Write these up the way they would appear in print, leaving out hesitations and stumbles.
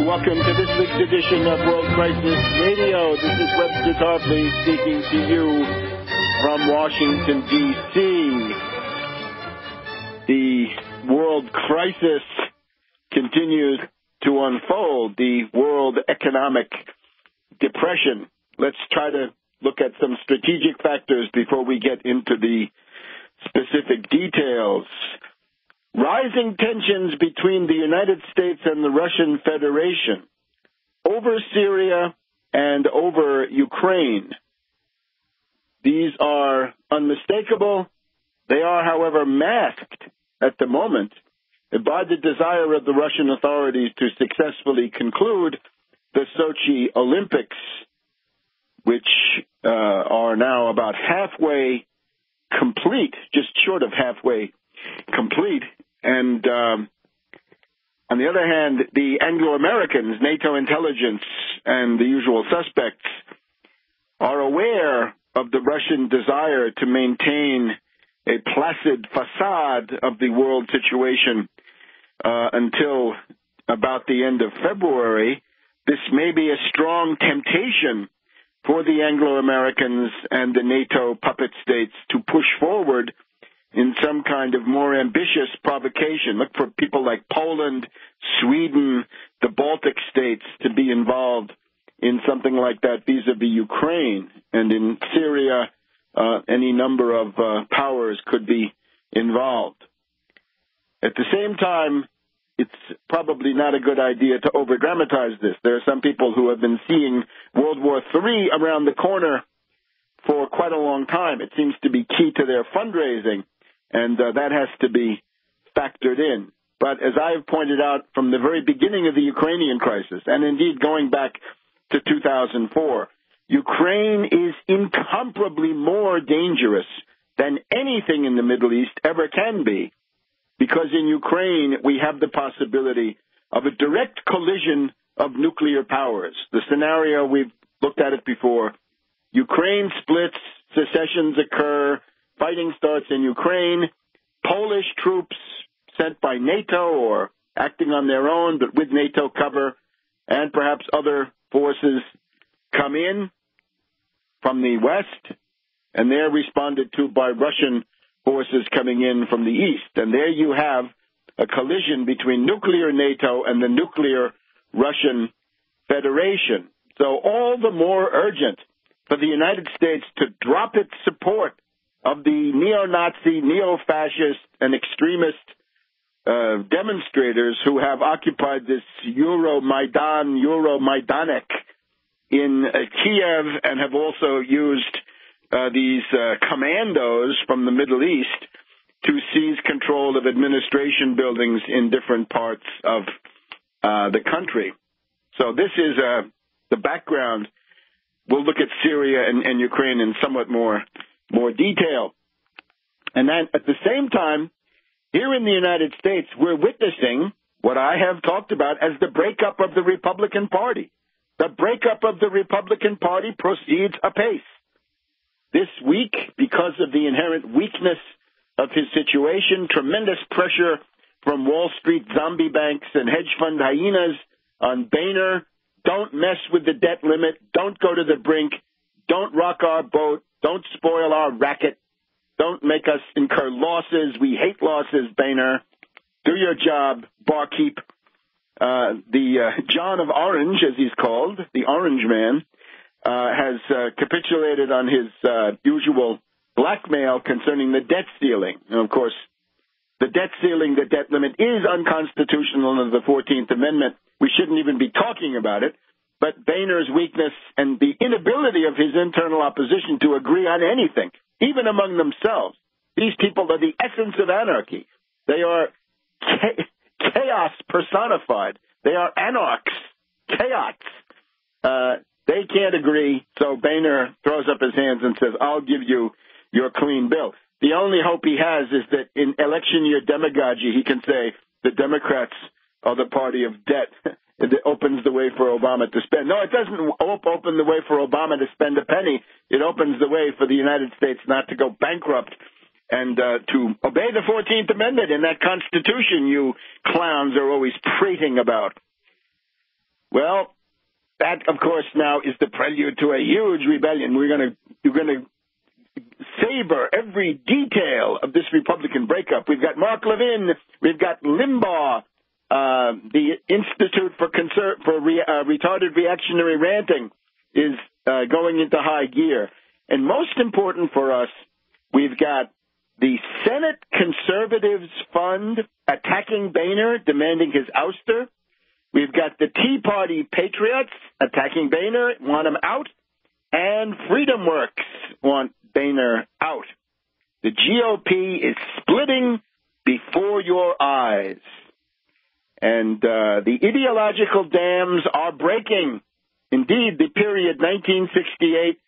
Welcome to this week's edition of World Crisis Radio. This is Webster Tarpley speaking to you from Washington, D.C. The world crisis continues to unfold, the world economic depression. Let's try to look at some strategic factors before we get into the specific details. Rising tensions between the United States and the Russian Federation over Syria and over Ukraine. These are unmistakable. They are, however, masked at the moment by the desire of the Russian authorities to successfully conclude the Sochi Olympics, which are now about halfway complete, just short of halfway complete. And on the other hand, the Anglo-Americans, NATO intelligence, and the usual suspects are aware of the Russian desire to maintain a placid facade of the world situation until about the end of February. This may be a strong temptation for the Anglo-Americans and the NATO puppet states to push forward in some kind of more ambitious provocation. Look for people like Poland, Sweden, the Baltic states to be involved in something like that vis-a-vis Ukraine. And in Syria, any number of powers could be involved. At the same time, it's probably not a good idea to over-dramatize this. There are some people who have been seeing World War III around the corner for quite a long time. It seems to be key to their fundraising, and that has to be factored in. But as I have pointed out from the very beginning of the Ukrainian crisis, and indeed going back to 2004, Ukraine is incomparably more dangerous than anything in the Middle East ever can be, because in Ukraine we have the possibility of a direct collision of nuclear powers. The scenario, we've looked at it before, Ukraine splits, secessions occur, fighting starts in Ukraine, Polish troops sent by NATO or acting on their own but with NATO cover, and perhaps other forces come in from the west, and they're responded to by Russian forces coming in from the east. And there you have a collision between nuclear NATO and the nuclear Russian Federation. So all the more urgent for the United States to drop its support of the neo-Nazi, neo-fascist, and extremist demonstrators who have occupied this Euromaidanek in Kiev, and have also used these commandos from the Middle East to seize control of administration buildings in different parts of the country. So this is the background. We'll look at Syria and Ukraine in somewhat more detail. And then at the same time, here in the United States, we're witnessing what I have talked about as the breakup of the Republican Party. The breakup of the Republican Party proceeds apace. This week, because of the inherent weakness of his situation, tremendous pressure from Wall Street zombie banks and hedge fund hyenas on Boehner. Don't mess with the debt limit. Don't go to the brink. Don't rock our boat. Don't spoil our racket. Don't make us incur losses. We hate losses, Boehner. Do your job, barkeep. The John of Orange, as he's called, the Orange Man, has capitulated on his usual blackmail concerning the debt ceiling. And of course, the debt ceiling, the debt limit, is unconstitutional under the 14th Amendment. We shouldn't even be talking about it. But Boehner's weakness and the inability of his internal opposition to agree on anything, even among themselves. These people are the essence of anarchy. They are chaos personified. They are anarchs, chaos. They can't agree, so Boehner throws up his hands and says, I'll give you your clean bill. The only hope he has is that in election year demagogy, he can say the Democrats are the party of debt. It opens the way for Obama to spend. No, it doesn't open the way for Obama to spend a penny. It opens the way for the United States not to go bankrupt and to obey the 14th Amendment in that Constitution you clowns are always prating about. Well, that, of course, now is the prelude to a huge rebellion. We're going to savor every detail of this Republican breakup. We've got Mark Levin. We've got Limbaugh, the Institute for Retarded Reactionary Ranting is going into high gear. And most important for us, we've got the Senate Conservatives Fund attacking Boehner, demanding his ouster. We've got the Tea Party Patriots attacking Boehner, want him out. And FreedomWorks want Boehner out. The GOP is splitting before your eyes. And the ideological dams are breaking. Indeed, the period 1968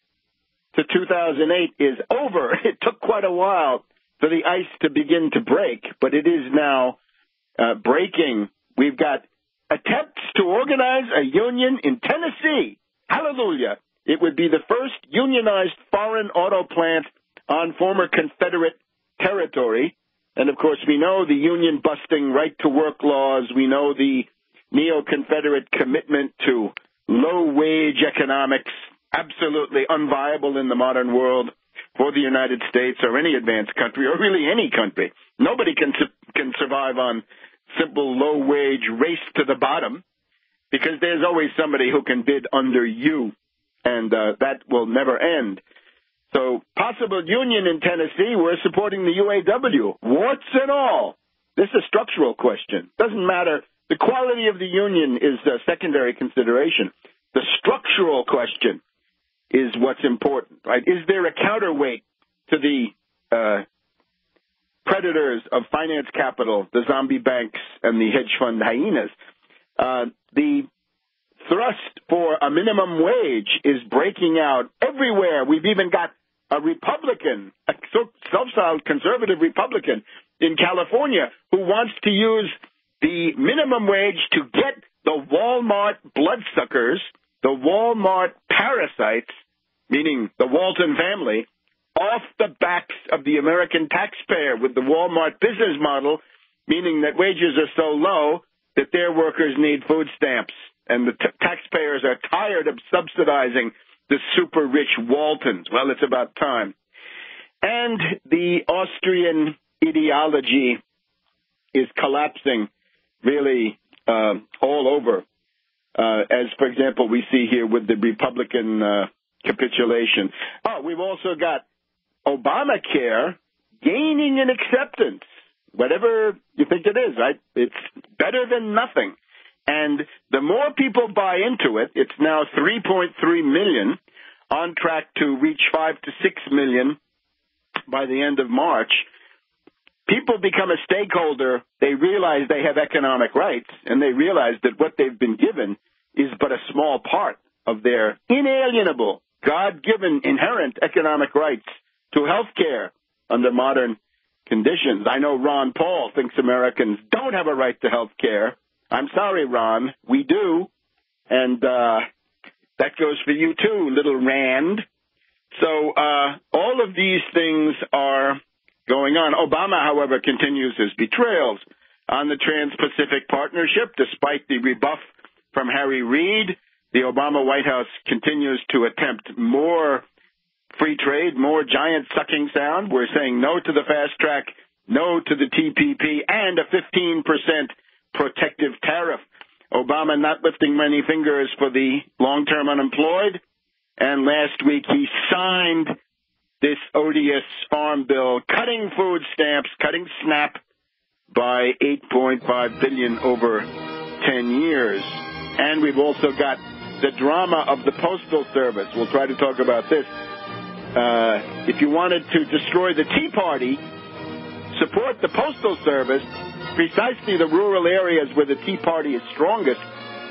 to 2008 is over. It took quite a while for the ice to begin to break, but it is now breaking. We've got attempts to organize a union in Tennessee. Hallelujah. It would be the first unionized foreign auto plant on former Confederate territory. And, of course, we know the union-busting right-to-work laws. We know the neo-Confederate commitment to low-wage economics, absolutely unviable in the modern world for the United States or any advanced country or really any country. Nobody can survive on simple low-wage race to the bottom because there's always somebody who can bid under you, and that will never end. So, possible union in Tennessee, we're supporting the UAW. Warts and all. This is a structural question. Doesn't matter. The quality of the union is a secondary consideration. The structural question is what's important, right? Is there a counterweight to the predators of finance capital, the zombie banks, and the hedge fund hyenas? The thrust for a minimum wage is breaking out everywhere. We've even got a Republican, a self-styled conservative Republican in California who wants to use the minimum wage to get the Walmart bloodsuckers, the Walmart parasites, meaning the Walton family, off the backs of the American taxpayer with the Walmart business model, meaning that wages are so low that their workers need food stamps. And the taxpayers are tired of subsidizing the super-rich Waltons. Well, it's about time. And the Austrian ideology is collapsing really all over, as, for example, we see here with the Republican capitulation. Oh, we've also got Obamacare gaining in acceptance, whatever you think it is, right? It's better than nothing. And the more people buy into it, it's now 3.3 million, on track to reach 5 to 6 million by the end of March. People become a stakeholder. They realize they have economic rights, and they realize that what they've been given is but a small part of their inalienable, God-given, inherent economic rights to health care under modern conditions. I know Ron Paul thinks Americans don't have a right to health care. I'm sorry, Ron, we do, and that goes for you too, little Rand. So all of these things are going on. Obama, however, continues his betrayals on the Trans-Pacific Partnership, despite the rebuff from Harry Reid. The Obama White House continues to attempt more free trade, more giant sucking sound. We're saying no to the fast track, no to the TPP, and a 15% protective tariff. Obama not lifting many fingers for the long-term unemployed. And last week he signed this odious farm bill, cutting food stamps, cutting SNAP by $8.5 billion over 10 years. And we've also got the drama of the Postal Service. We'll try to talk about this. If you wanted to destroy the Tea Party, support the Postal Service. Precisely the rural areas where the Tea Party is strongest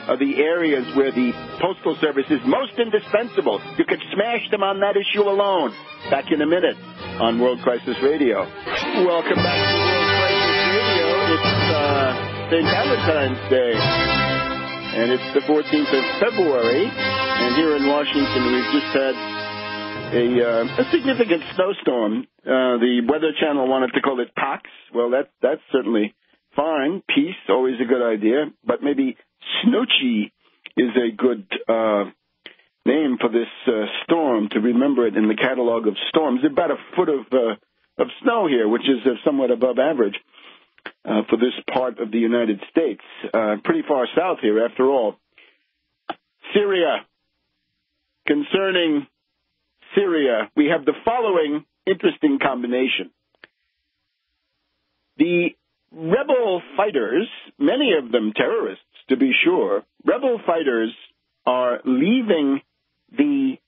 are the areas where the Postal Service is most indispensable. You could smash them on that issue alone. Back in a minute on World Crisis Radio. Welcome back to World Crisis Radio. It's St. Valentine's Day, and it's the 14th of February. And here in Washington, we've just had a significant snowstorm. The Weather Channel wanted to call it POX. Well, that's certainly fine. Peace, always a good idea, but maybe snoochy is a good name for this storm, to remember it in the catalog of storms. About a foot of snow here, which is somewhat above average for this part of the United States. Pretty far south here, after all. Syria. Concerning Syria, we have the following interesting combination. The rebel fighters, many of them terrorists to be sure, rebel fighters are leaving the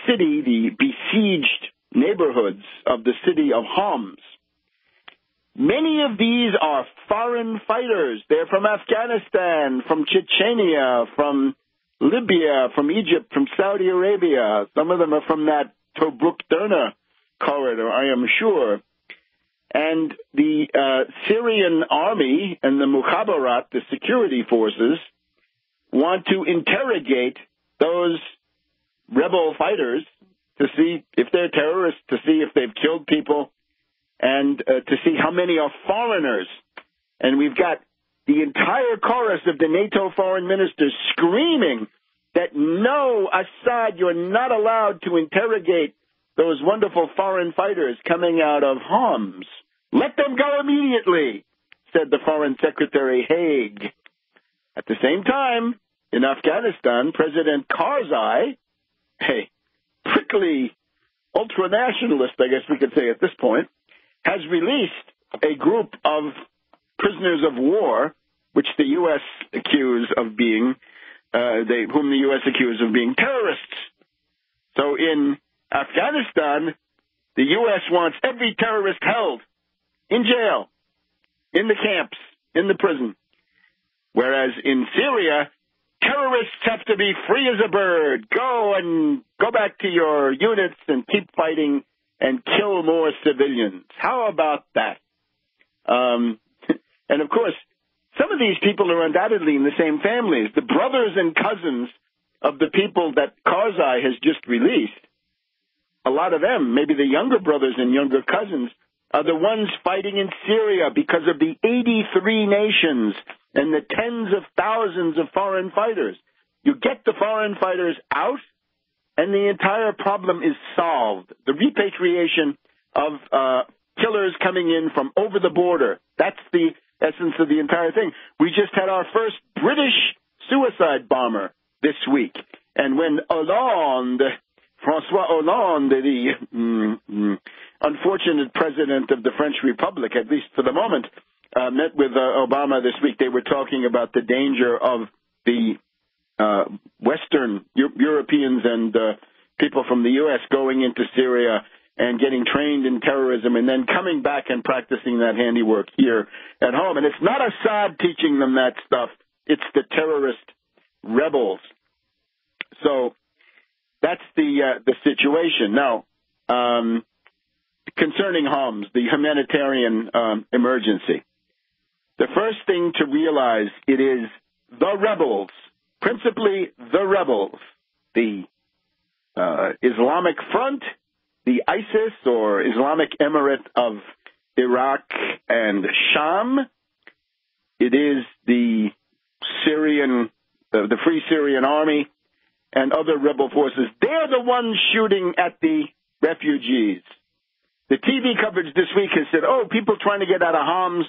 city, the besieged neighborhoods of the city of Homs. Many of these are foreign fighters. They're from Afghanistan, from Chechnya, from Libya, from Egypt, from Saudi Arabia. Some of them are from that Tobruk-Derna corridor, I am sure. And the Syrian army and the Mukhabarat, the security forces, want to interrogate those rebel fighters to see if they're terrorists, to see if they've killed people, and to see how many are foreigners. And we've got the entire chorus of the NATO foreign ministers screaming that, no, Assad, you're not allowed to interrogate those wonderful foreign fighters coming out of Homs. Let them go immediately, said the Foreign Secretary Haig. At the same time, in Afghanistan, President Karzai, a prickly ultra-nationalist, I guess we could say at this point, has released a group of prisoners of war, which the U.S. accuse of being, whom the U.S. accused of being terrorists. So in Afghanistan, the U.S. wants every terrorist held in jail, in the camps, in the prison. Whereas in Syria, terrorists have to be free as a bird. Go back to your units and keep fighting and kill more civilians. How about that? And of course, some of these people are undoubtedly in the same families. The brothers and cousins of the people that Karzai has just released, a lot of them, maybe the younger brothers and younger cousins, are the ones fighting in Syria because of the 83 nations and the tens of thousands of foreign fighters. You get the foreign fighters out, and the entire problem is solved. The repatriation of killers coming in from over the border, that's the essence of the entire thing. We just had our first British suicide bomber this week. And when François Hollande, the unfortunate president of the French Republic, at least for the moment, met with Obama this week, they were talking about the danger of the Western Europeans and people from the U.S. going into Syria and getting trained in terrorism and then coming back and practicing that handiwork here at home. And it's not Assad teaching them that stuff. It's the terrorist rebels. So that's the situation. Now, concerning Homs, the humanitarian emergency, the first thing to realize, it is the rebels, principally the rebels, the Islamic Front, the ISIS or Islamic Emirate of Iraq and Sham. It is the Free Syrian Army and other rebel forces. They're the ones shooting at the refugees. The TV coverage this week has said, people trying to get out of Homs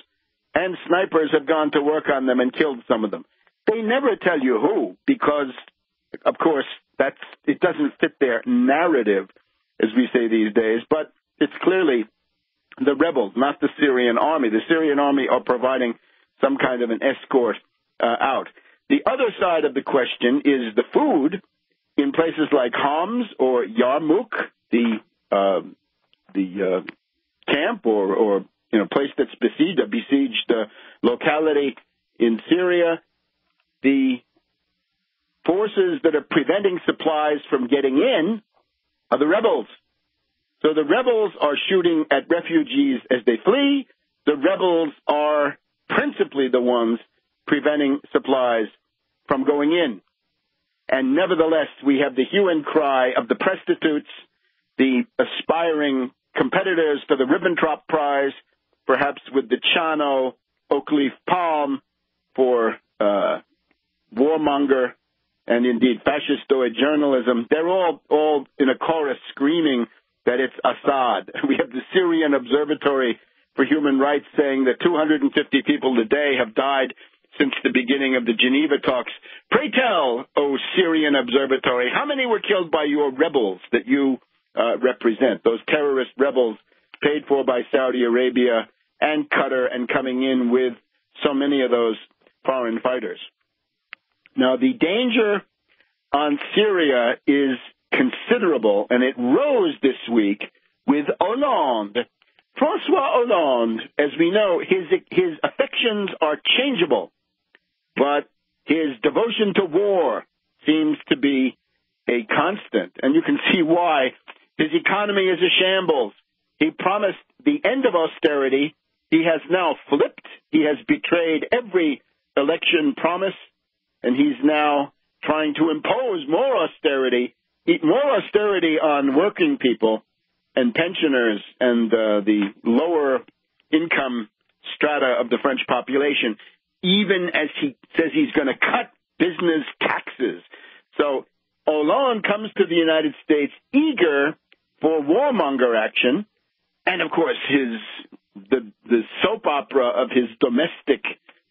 and snipers have gone to work on them and killed some of them. They never tell you who, because, of course, it doesn't fit their narrative, as we say these days, but it's clearly the rebels, not the Syrian army. The Syrian army are providing some kind of an escort out. The other side of the question is the food in places like Homs or Yarmouk, the camp or place that's besieged, a besieged locality in Syria. The forces that are preventing supplies from getting in are the rebels. So the rebels are shooting at refugees as they flee. The rebels are principally the ones preventing supplies from going in. And nevertheless, we have the hue and cry of the prostitutes, the aspiring competitors for the Ribbentrop Prize, perhaps with the Chano oak leaf palm for warmonger, and indeed fascistoid journalism, they're all in a chorus screaming that it's Assad. We have the Syrian Observatory for Human Rights saying that 250 people today have died since the beginning of the Geneva talks. Pray tell, O Syrian Observatory, how many were killed by your rebels that you represent, those terrorist rebels paid for by Saudi Arabia and Qatar and coming in with so many of those foreign fighters? Now, the danger on Syria is considerable, and it rose this week with Hollande. Francois Hollande, as we know, his affections are changeable, but his devotion to war seems to be a constant, and you can see why. His economy is a shambles. He promised the end of austerity. He has now flipped. He has betrayed every election promise, and he's now trying to impose more austerity on working people and pensioners and the lower income strata of the French population, even as he says he's going to cut business taxes. So Hollande comes to the United States eager for warmonger action, and of course the soap opera of his domestic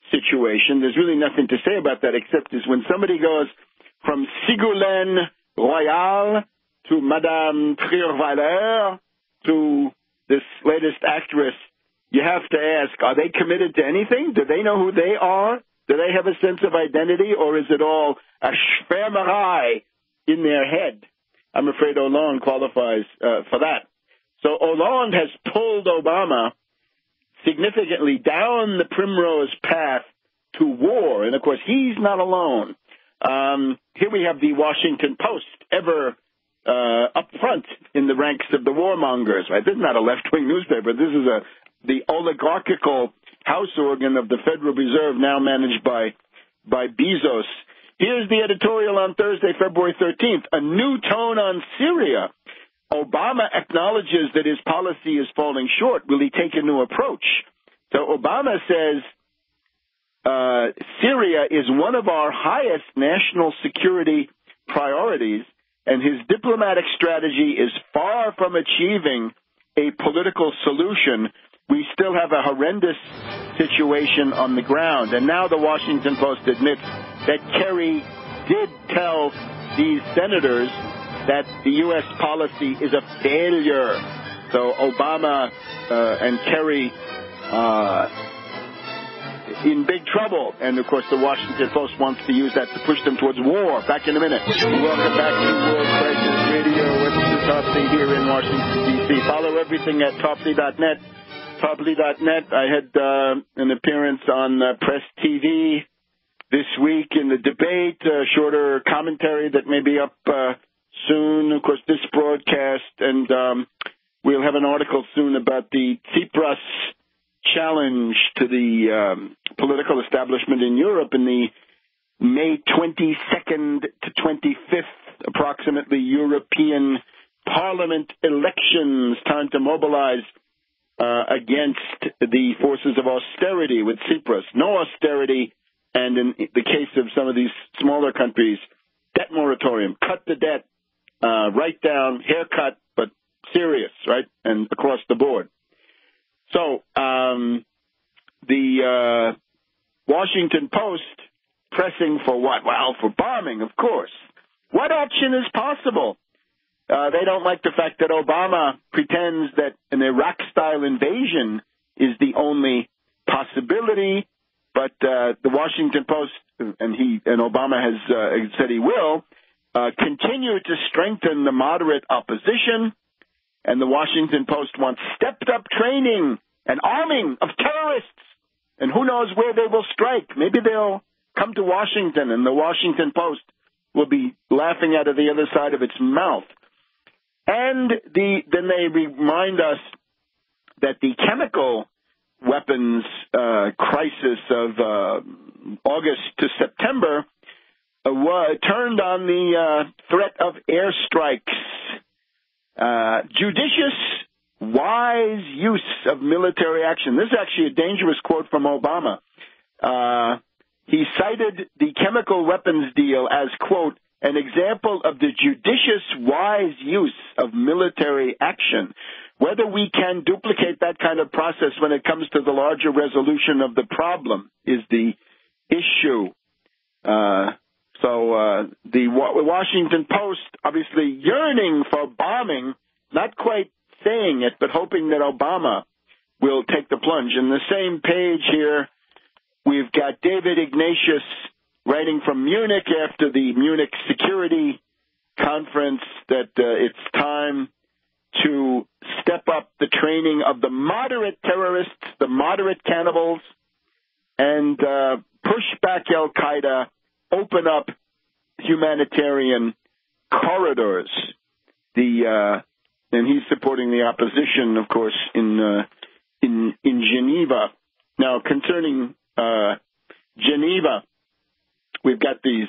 situation. There's really nothing to say about that except is when somebody goes from Ségolène Royal to Madame Trierweiler to this latest actress, you have to ask, are they committed to anything? Do they know who they are? Do they have a sense of identity, or is it all a schwärmerei in their head? I'm afraid Hollande qualifies for that. So Hollande has pulled Obama significantly down the primrose path to war, and of course he's not alone. Here we have the Washington Post, ever up front in the ranks of the warmongers. Right? This is not a left-wing newspaper. This is the oligarchical house organ of the Federal Reserve, now managed by Bezos. Here's the editorial on Thursday, February 13th. A new tone on Syria. Obama acknowledges that his policy is falling short. Will he take a new approach? So Obama says Syria is one of our highest national security priorities, and his diplomatic strategy is far from achieving a political solution. We still have a horrendous situation on the ground. And now the Washington Post admits that Kerry did tell these senators that the U.S. policy is a failure. So Obama and Kerry in big trouble. And, of course, the Washington Post wants to use that to push them towards war. Back in a minute. Welcome back to World Crisis Radio. Webster Tarpley here in Washington, D.C. Follow everything at Tarpley.net. Tarpley.net. I had an appearance on Press TV this week in the debate, shorter commentary that may be up soon. Of course, this broadcast, and we'll have an article soon about the Tsipras challenge to the political establishment in Europe in the May 22nd to 25th, approximately, European Parliament elections. Time to mobilize against the forces of austerity with Tsipras. No austerity, and in the case of some of these smaller countries, debt moratorium, cut the debt, write down, haircut, but serious, right, and across the board. So the Washington Post pressing for what? Well, for bombing, of course. What action is possible? They don't like the fact that Obama pretends that an Iraq-style invasion is the only possibility, but the Washington Post, and Obama has said he will, continue to strengthen the moderate opposition, and the Washington Post wants stepped-up training and arming of terrorists, and who knows where they will strike. Maybe they'll come to Washington, and the Washington Post will be laughing out of the other side of its mouth. And then they remind us that the chemical weapons crisis of August to September turned on the threat of airstrikes. Judicious, wise use of military action. This is actually a dangerous quote from Obama. He cited the chemical weapons deal as, quote, an example of the judicious, wise use of military action. Whether we can duplicate that kind of process when it comes to the larger resolution of the problem is the issue. The Washington Post, obviously yearning for bombing, not quite saying it, but hoping that Obama will take the plunge. In the same page here, we've got David Ignatius writing from Munich after the Munich Security Conference that it's time to step up the training of the moderate terrorists, the moderate cannibals, and push back al-Qaeda, open up humanitarian corridors. And he's supporting the opposition, of course, in Geneva. Now, concerning Geneva, we've got these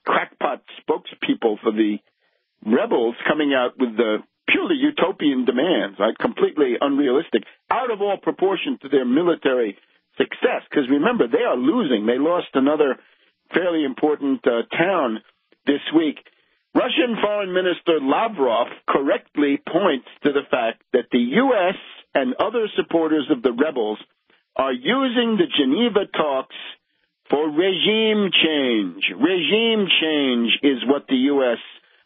crackpot spokespeople for the rebels coming out with the purely utopian demands, right? Completely unrealistic, out of all proportion to their military success. Because remember, they are losing. They lost another fairly important town this week. Russian Foreign Minister Lavrov correctly points to the fact that the U.S. and other supporters of the rebels are using the Geneva talks for regime change. Regime change is what the U.S.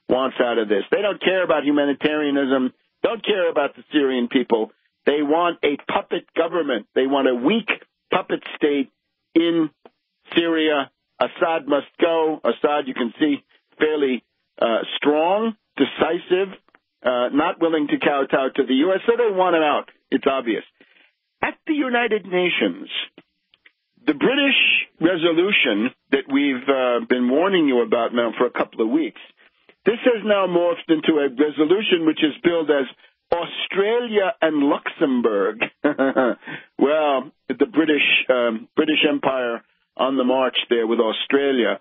wants out of this. They don't care about humanitarianism, don't care about the Syrian people. They want a puppet government. They want a weak puppet state in Syria. Assad must go. Assad, you can see, fairly strong, decisive, not willing to kowtow to the U.S., so they want him out. It's obvious. At the United Nations, the British resolution that we've been warning you about now for a couple of weeks, this has now morphed into a resolution which is billed as Australia and Luxembourg. Well, the British Empire on the march there with Australia.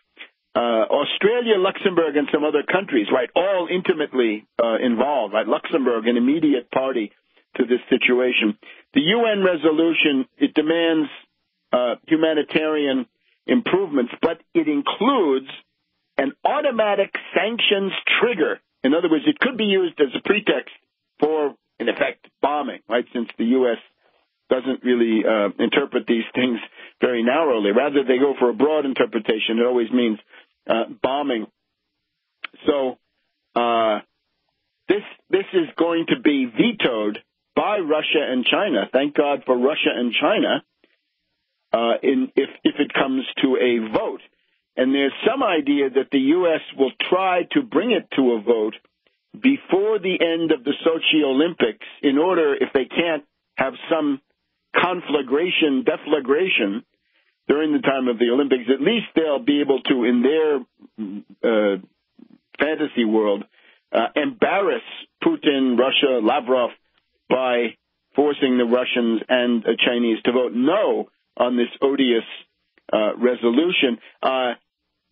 Australia, Luxembourg, and some other countries, right, all intimately involved, right? Luxembourg, an immediate party to this situation. The UN resolution, it demands humanitarian improvements, but it includes an automatic sanctions trigger. In other words, it could be used as a pretext for, in effect, bombing, right, since the U.S. doesn't really interpret these things very narrowly. Rather, they go for a broad interpretation. It always means bombing. So this is going to be vetoed by Russia and China. Thank God for Russia and China if it comes to a vote. And there's some idea that the U.S. will try to bring it to a vote before the end of the Sochi Olympics in order, if they can't have some deflagration during the time of the Olympics, at least they'll be able to, in their fantasy world, embarrass Putin, Russia, Lavrov, by forcing the Russians and the Chinese to vote no on this odious resolution.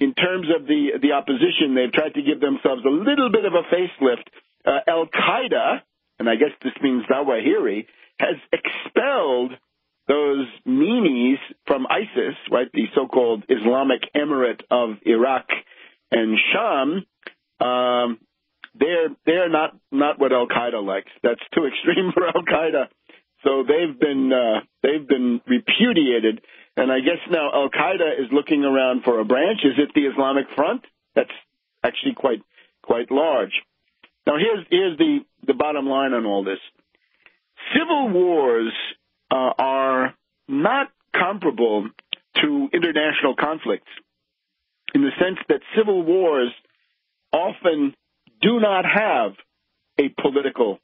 In terms of the opposition, they've tried to give themselves a little bit of a facelift. Al-Qaeda, and I guess this means Zawahiri, has expelled those meanies from ISIS, right, the so-called Islamic Emirate of Iraq and Sham. They're not what Al-Qaeda likes. That's too extreme for Al-Qaeda. So they've been repudiated. And I guess now Al-Qaeda is looking around for a branch. Is it the Islamic Front? That's actually quite large. Now here's the bottom line on all this. Civil wars are not comparable to international conflicts in the sense that civil wars often do not have a political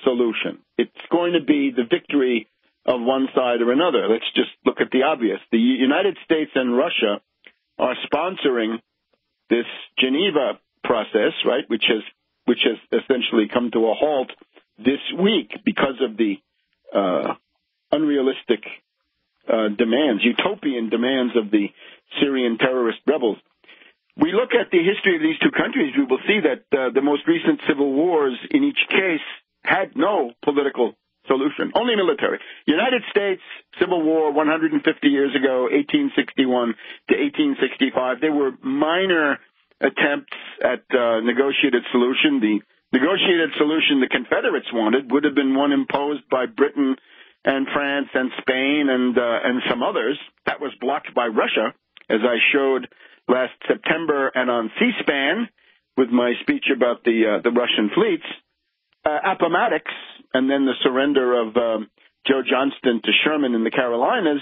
solution. It's going to be the victory of one side or another. Let's just look at the obvious. The United States and Russia are sponsoring this Geneva process, right, which has essentially come to a halt this week because of the unrealistic demands, utopian demands of the Syrian terrorist rebels. We look at the history of these two countries, we will see that the most recent civil wars in each case had no political solution, only military. United States Civil War 150 years ago, 1861 to 1865. They were minor attempts at negotiated solution. The negotiated solution the Confederates wanted would have been one imposed by Britain and France and Spain and some others. That was blocked by Russia, as I showed last September and on C-SPAN with my speech about the Russian fleets. Appomattox, and then the surrender of Joe Johnston to Sherman in the Carolinas,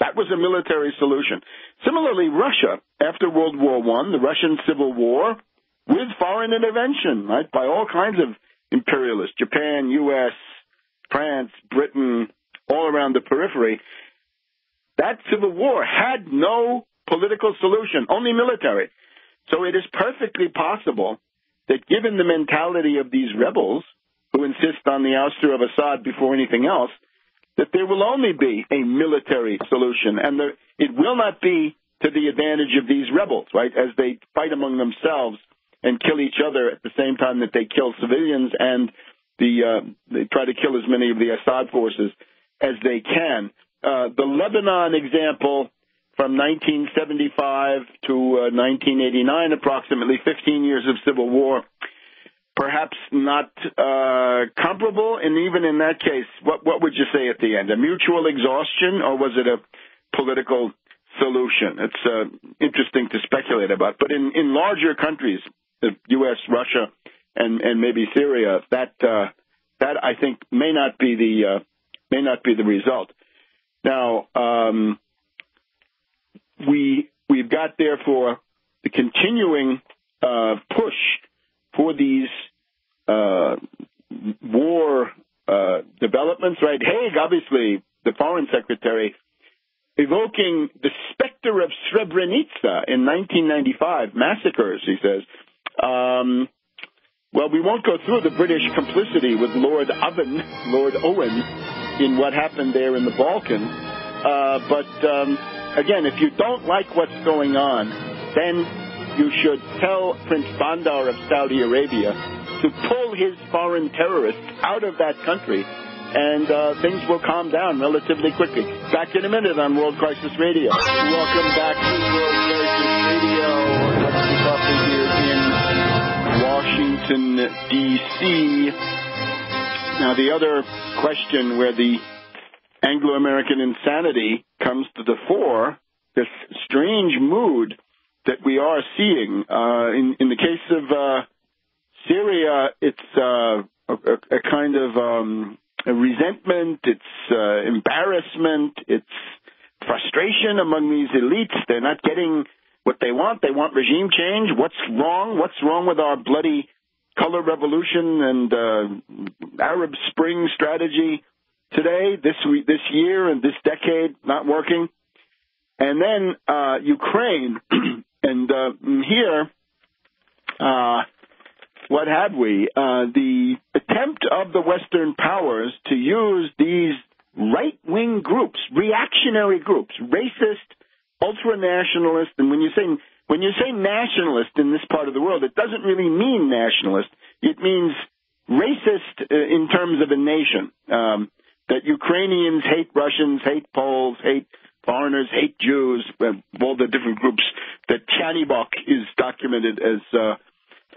that was a military solution. Similarly, Russia, after World War I, the Russian Civil War, with foreign intervention, right, by all kinds of imperialists, Japan, U.S., France, Britain, all around the periphery, that Civil War had no political solution, only military. So it is perfectly possible that given the mentality of these rebels, who insist on the ouster of Assad before anything else, that there will only be a military solution, and it will not be to the advantage of these rebels, right, as they fight among themselves and kill each other at the same time that they kill civilians and they try to kill as many of the Assad forces as they can. The Lebanon example from 1975 to 1989, approximately 15 years of civil war, perhaps not comparable, and even in that case, what would you say at the end? A mutual exhaustion, or was it a political solution? It's interesting to speculate about. But in larger countries, the U.S., Russia, and maybe Syria, that I think may not be the result. Now, we've got therefore the continuing push for these war developments, right? Haig, obviously, the foreign secretary, evoking the specter of Srebrenica in 1995, massacres, he says. Well, we won't go through the British complicity with Lord Owen, in what happened there in the Balkans. But again, if you don't like what's going on, then you should tell Prince Bandar of Saudi Arabia to pull his foreign terrorists out of that country, and things will calm down relatively quickly. Back in a minute on World Crisis Radio. Welcome back to World Crisis Radio. Webster Tarpley here in Washington, D.C. Now, the other question where the Anglo-American insanity comes to the fore, this strange mood that we are seeing. In the case of Syria, it's a kind of a resentment, it's embarrassment, it's frustration among these elites. They're not getting what they want. They want regime change. What's wrong? What's wrong with our bloody color revolution and Arab Spring strategy today, this year, and this decade? Not working. And then Ukraine, and here, what have we? The attempt of the Western powers to use these right-wing groups, reactionary groups, racist, ultra-nationalist, and when you say nationalist in this part of the world, it doesn't really mean nationalist. It means racist in terms of a nation. That Ukrainians hate Russians, hate Poles, hate foreigners, hate Jews, all the different groups that Chanibok is documented as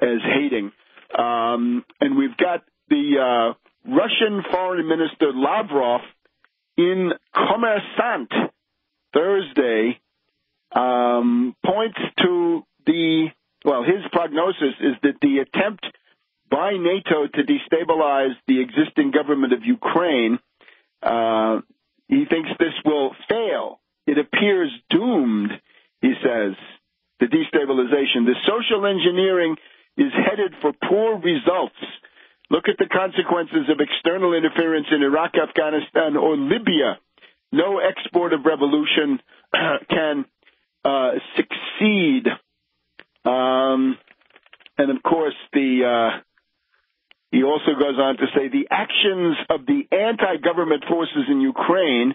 hating. And we've got the Russian Foreign Minister Lavrov in Kommersant Thursday points to his prognosis is that the attempt by NATO to destabilize the existing government of Ukraine, he thinks this will fail. It appears doomed, he says, the destabilization. The social engineering is headed for poor results. Look at the consequences of external interference in Iraq, Afghanistan, or Libya. No export of revolution can succeed. And of course, he also goes on to say the actions of the anti-government forces in Ukraine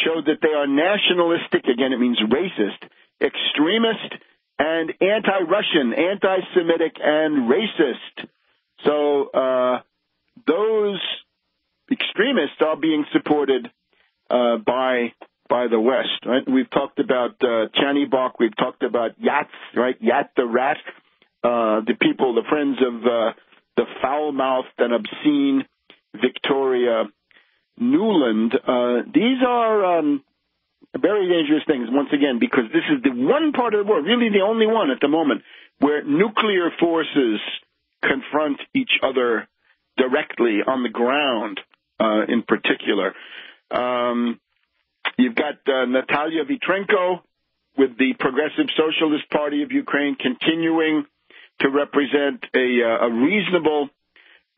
show that they are nationalistic, again it means racist, extremist, and anti-Russian, anti-Semitic, and racist. So those extremists are being supported by the West, right? We've talked about Chanibok. We've talked about Yats, right? Yat the rat. The people, the friends of the foul-mouthed and obscene Victoria Nuland. These are very dangerous things, once again, because this is the one part of the world, really the only one at the moment, where nuclear forces confront each other directly on the ground, in particular. You've got Natalia Vitrenko with the Progressive Socialist Party of Ukraine continuing to represent a reasonable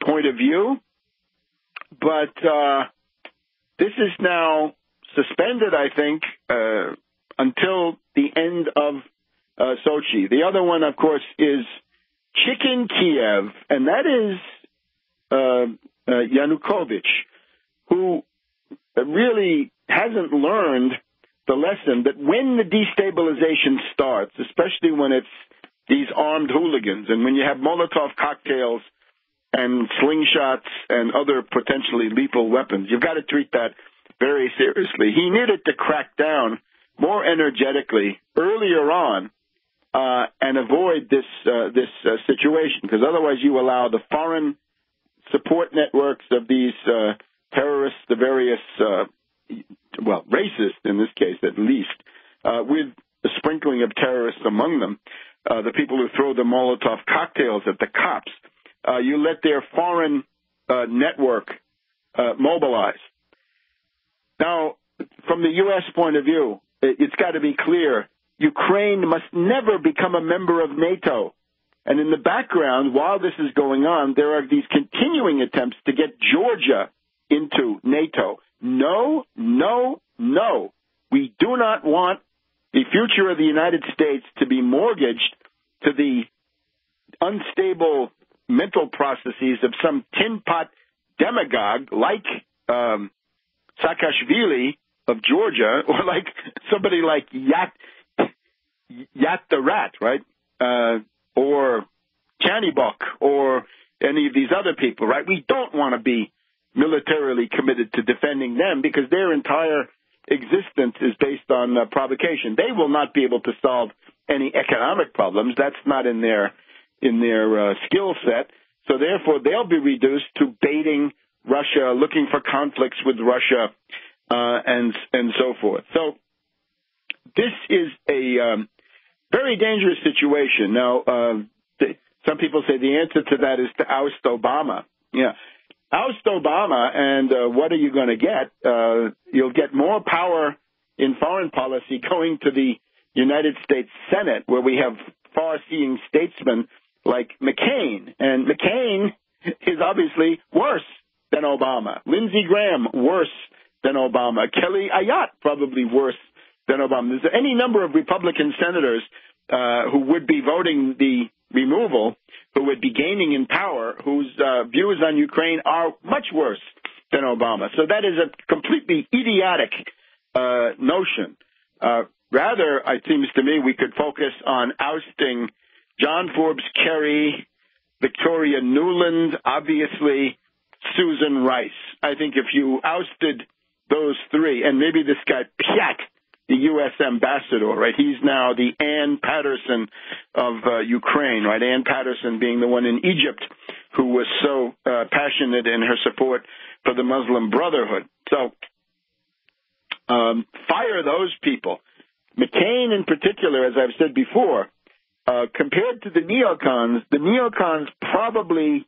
point of view. But this is now suspended, I think, until the end of Sochi. The other one, of course, is Chicken Kiev, and that is Yanukovych, who really hasn't learned the lesson that when the destabilization starts, especially when it's these armed hooligans, and when you have Molotov cocktails and slingshots and other potentially lethal weapons, you've got to treat that very seriously. He needed to crack down more energetically earlier on and avoid this situation, because otherwise you allow the foreign support networks of these terrorists, the various, racist in this case at least, with a sprinkling of terrorists among them, the people who throw the Molotov cocktails at the cops. You let their foreign network mobilize. Now, from the U.S. point of view, it's got to be clear, Ukraine must never become a member of NATO. And in the background, while this is going on, there are these continuing attempts to get Georgia into NATO. No, no, no. We do not want the future of the United States to be mortgaged to the unstable mental processes of some tin pot demagogue like Saakashvili of Georgia, or like somebody like Yat the rat, right? Or Chanibok, or any of these other people, right? We don't want to be militarily committed to defending them because their entire existence is based on provocation. They will not be able to solve any economic problems. That's not in their skill set. So therefore, they'll be reduced to baiting Russia, looking for conflicts with Russia, and so forth. So this is a very dangerous situation. Now, some people say the answer to that is to oust Obama. Yeah. Oust Obama, and what are you going to get? You'll get more power in foreign policy going to the United States Senate, where we have far-seeing statesmen like McCain. And McCain is obviously worse than Obama. Lindsey Graham, worse than Obama. Kelly Ayotte, probably worse than Obama. There's any number of Republican senators who would be voting the removal, who would be gaining in power, whose views on Ukraine are much worse than Obama. So that is a completely idiotic notion. Rather, it seems to me, we could focus on ousting John Forbes Kerry, Victoria Nuland, obviously Susan Rice. I think if you ousted those three, and maybe this guy Piat, the U.S. ambassador, right? He's now the Ann Patterson of Ukraine, right? Ann Patterson being the one in Egypt who was so passionate in her support for the Muslim Brotherhood. So fire those people. McCain in particular, as I've said before, compared to the neocons probably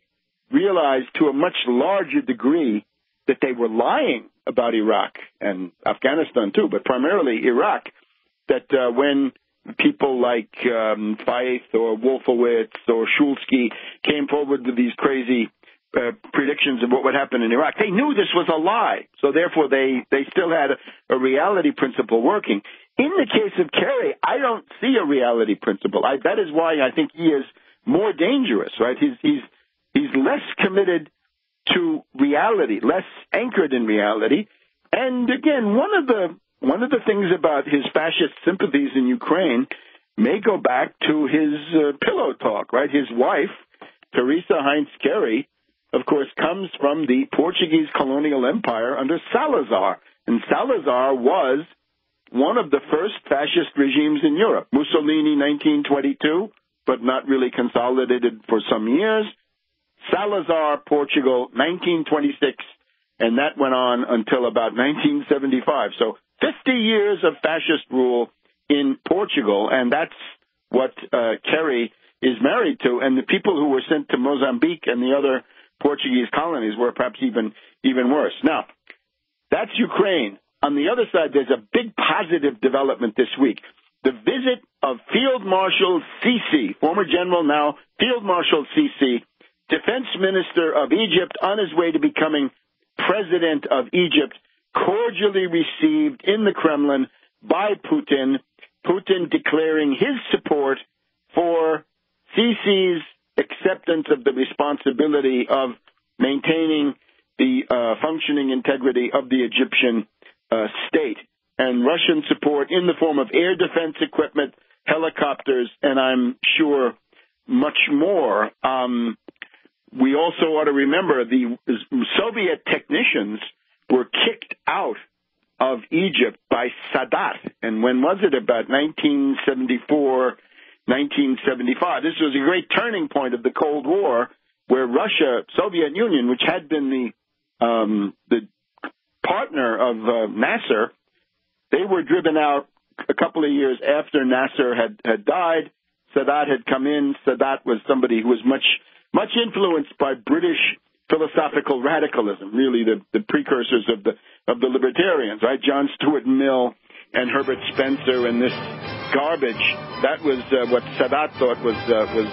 realized to a much larger degree that they were lying about Iraq and Afghanistan too, but primarily Iraq, that when people like Feith or Wolfowitz or Shulsky came forward with these crazy predictions of what would happen in Iraq, they knew this was a lie. So therefore they still had a reality principle working. In the case of Kerry, I don't see a reality principle. That is why I think he is more dangerous, right? He's less committed to reality, less anchored in reality. And again, one of the things about his fascist sympathies in Ukraine may go back to his pillow talk, right? His wife, Teresa Heinz Kerry, of course, comes from the Portuguese colonial empire under Salazar. And Salazar was one of the first fascist regimes in Europe. Mussolini, 1922, but not really consolidated for some years. Salazar, Portugal, 1926, and that went on until about 1975. So 50 years of fascist rule in Portugal, and that's what Kerry is married to. And the people who were sent to Mozambique and the other Portuguese colonies were perhaps even worse. Now, that's Ukraine. On the other side, there's a big positive development this week. The visit of Field Marshal Sisi, former general, now Field Marshal Sisi, Defense Minister of Egypt, on his way to becoming President of Egypt, cordially received in the Kremlin by Putin, Putin declaring his support for Sisi's acceptance of the responsibility of maintaining the functioning integrity of the Egyptian state, and Russian support in the form of air defense equipment, helicopters, and I'm sure much more. We also ought to remember the Soviet technicians were kicked out of Egypt by Sadat. And when was it? About 1974, 1975. This was a great turning point of the Cold War, where Russia, Soviet Union, which had been the partner of Nasser, they were driven out a couple of years after Nasser had died. Sadat had come in. Sadat was somebody who was much influenced by British philosophical radicalism, really the precursors of the libertarians, right? John Stuart Mill and Herbert Spencer and this garbage. That was what Sadat thought was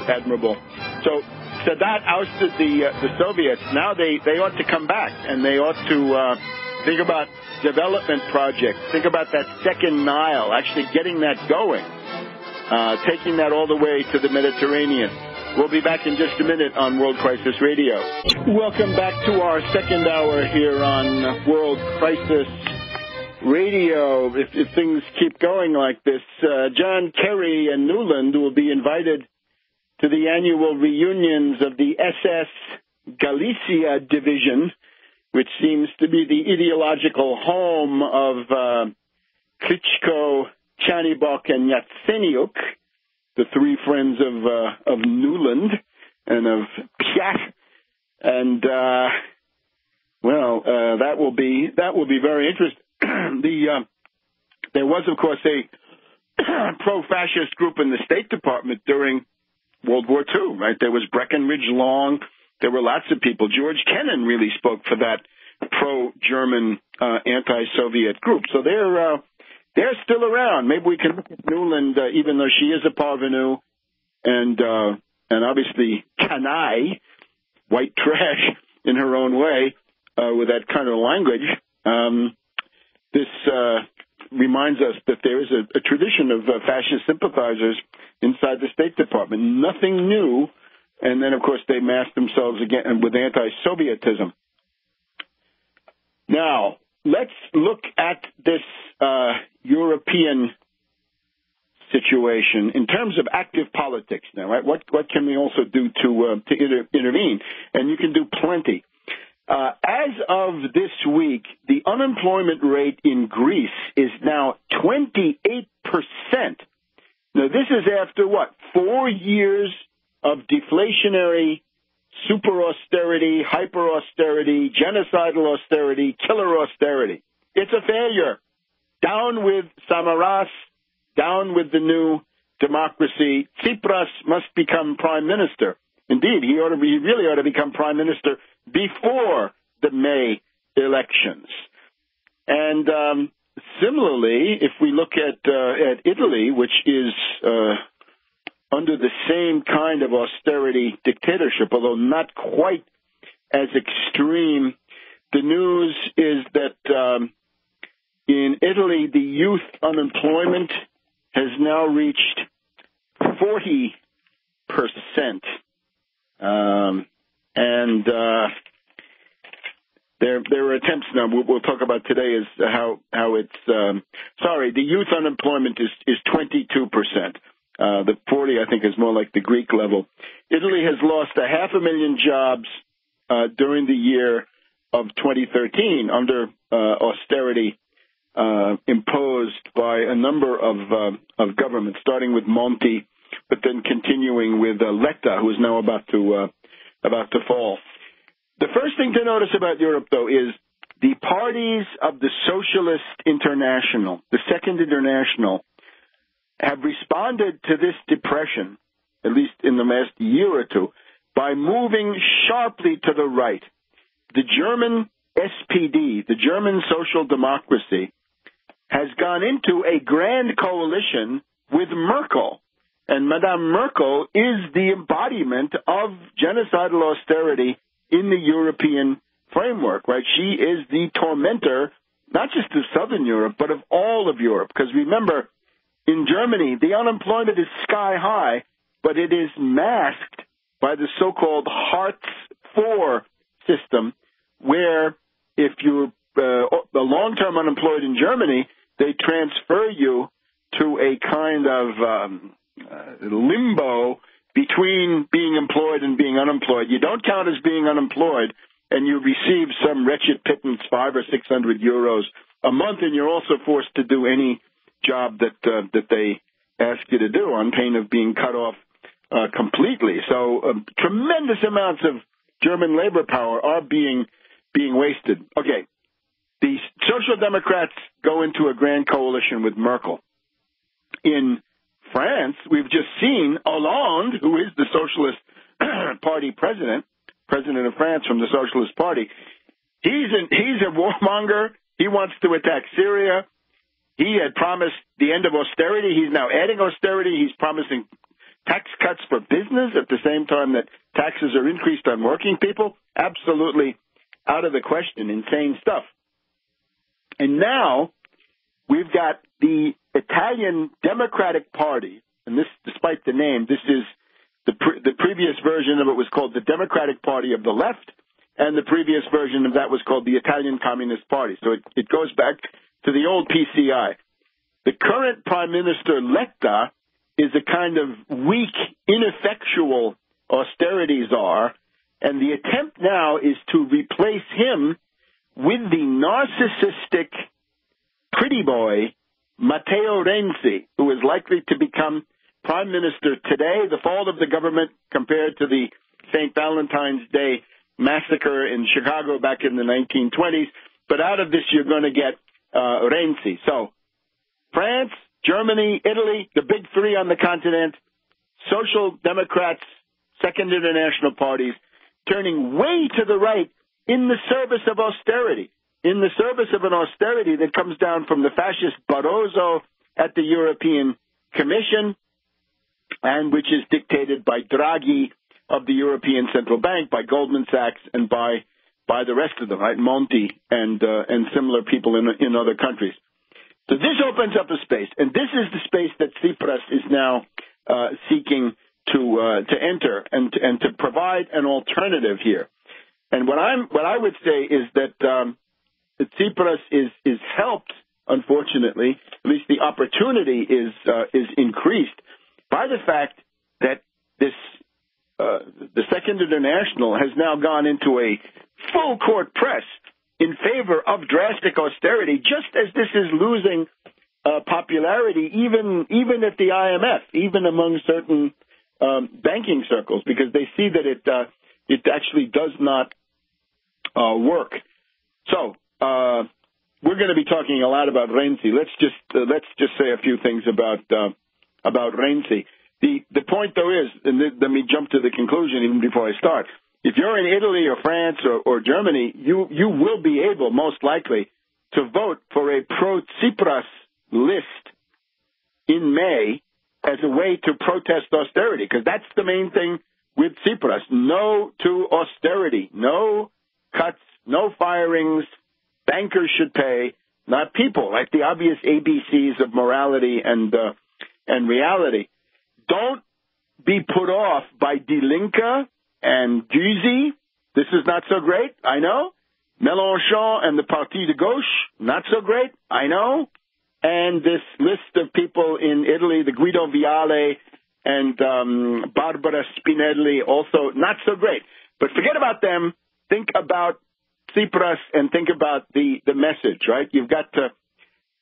admirable. So Sadat ousted the Soviets. Now they ought to come back, and they ought to think about development projects. Think about that second Nile, actually getting that going, taking that all the way to the Mediterranean. We'll be back in just a minute on World Crisis Radio. Welcome back to our second hour here on World Crisis Radio. If things keep going like this, John Kerry and Newland will be invited to the annual reunions of the SS Galicia Division, which seems to be the ideological home of Klitschko, Chanibok, and Yatsenyuk, the three friends of Newland and of Piat, and that will be very interesting. There was, of course, a pro-fascist group in the State Department during World War II, right? There was Breckinridge Long. There were lots of people. George Kennan really spoke for that pro-German anti-Soviet group. So they're still around. Maybe we can look at Newland, even though she is a parvenu, and obviously canaille, white trash in her own way, with that kind of language. This reminds us that there is a tradition of fascist sympathizers inside the State Department. Nothing new. And then, of course, they masked themselves again with anti-Sovietism. Now, let's look at this European situation in terms of active politics now, right? What can we also do to intervene? And you can do plenty. As of this week, the unemployment rate in Greece is now 28%. Now, this is after, 4 years of deflationary, super austerity, hyper austerity, genocidal austerity, killer austerity. It's a failure. Down with Samaras, down with the new democracy. Tsipras must become prime minister. Indeed, he really ought to become prime minister before the May elections. And similarly, if we look at Italy, which is under the same kind of austerity dictatorship, although not quite as extreme, the news is that in Italy, the youth unemployment has now reached 40%. There are attempts now, we'll talk about today, is how it's, the youth unemployment is 22%. The 40, I think, is more like the Greek level. Italy has lost 500,000 jobs during the year of 2013 under austerity imposed by a number of governments, starting with Monti, but then continuing with Letta, who is now about to fall. The first thing to notice about Europe, though, is the parties of the Socialist International, the Second International, have responded to this depression, at least in the last year or two, by moving sharply to the right. The German SPD, the German Social Democracy, has gone into a grand coalition with Merkel. And Madame Merkel is the embodiment of genocidal austerity in the European framework, right? She is the tormentor, not just of Southern Europe, but of all of Europe. Because remember, in Germany, the unemployment is sky high, but it is masked by the so-called Hartz IV system, where if you're a long-term unemployed in Germany, they transfer you to a kind of limbo between being employed and being unemployed. You don't count as being unemployed, and you receive some wretched pittance, 500 or 600 euros a month, and you're also forced to do any job that they ask you to do on pain of being cut off completely. So tremendous amounts of German labor power are being wasted. Okay, the Social Democrats go into a grand coalition with Merkel. In France, we've just seen Hollande, who is the Socialist Party president of France from the Socialist Party. He's a warmonger. He wants to attack Syria. He had promised the end of austerity. He's now adding austerity. He's promising tax cuts for business at the same time that taxes are increased on working people. Absolutely out of the question. Insane stuff. And now we've got the Italian Democratic Party, and this, despite the name, this is the previous version of it was called the Democratic Party of the Left, and the previous version of that was called the Italian Communist Party. So it goes back to the old PCI. The current Prime Minister, Letta, is a kind of weak, ineffectual austerity czar, and the attempt now is to replace him with the narcissistic pretty boy, Matteo Renzi, who is likely to become Prime Minister today. The fall of the government compared to the St. Valentine's Day massacre in Chicago back in the 1920s. But out of this, you're going to get Renzi. So France, Germany, Italy, the big three on the continent, Social Democrats, Second International parties, turning way to the right in the service of austerity, in the service of an austerity that comes down from the fascist Barroso at the European Commission, and which is dictated by Draghi of the European Central Bank, by Goldman Sachs, and by the rest of them, right? Monti and similar people in other countries. So this opens up a space, and this is the space that Tsipras is now seeking to enter and to provide an alternative here. And what I would say is that Tsipras is helped, unfortunately, at least the opportunity is increased by the fact that this the Second International has now gone into a full court press in favor of drastic austerity, just as this is losing popularity even at the IMF, even among certain banking circles, because they see that it actually does not work. So we're going to be talking a lot about Renzi. Let's just say a few things about Renzi. The point, though, is, and let me jump to the conclusion even before I start. If you're in Italy or France or Germany, you will be able, most likely, to vote for a pro-Tsipras list in May as a way to protest austerity, because that's the main thing with Tsipras. No to austerity, no cuts, no firings. Bankers should pay, not people, like the obvious ABCs of morality and reality. Don't be put off by Die Linke and Gysi. This is not so great, I know. Mélenchon and the Parti de Gauche, not so great, I know. And this list of people in Italy, the Guido Viale and Barbara Spinelli, also not so great. But forget about them. Think about Tsipras and think about the message, right? You've got to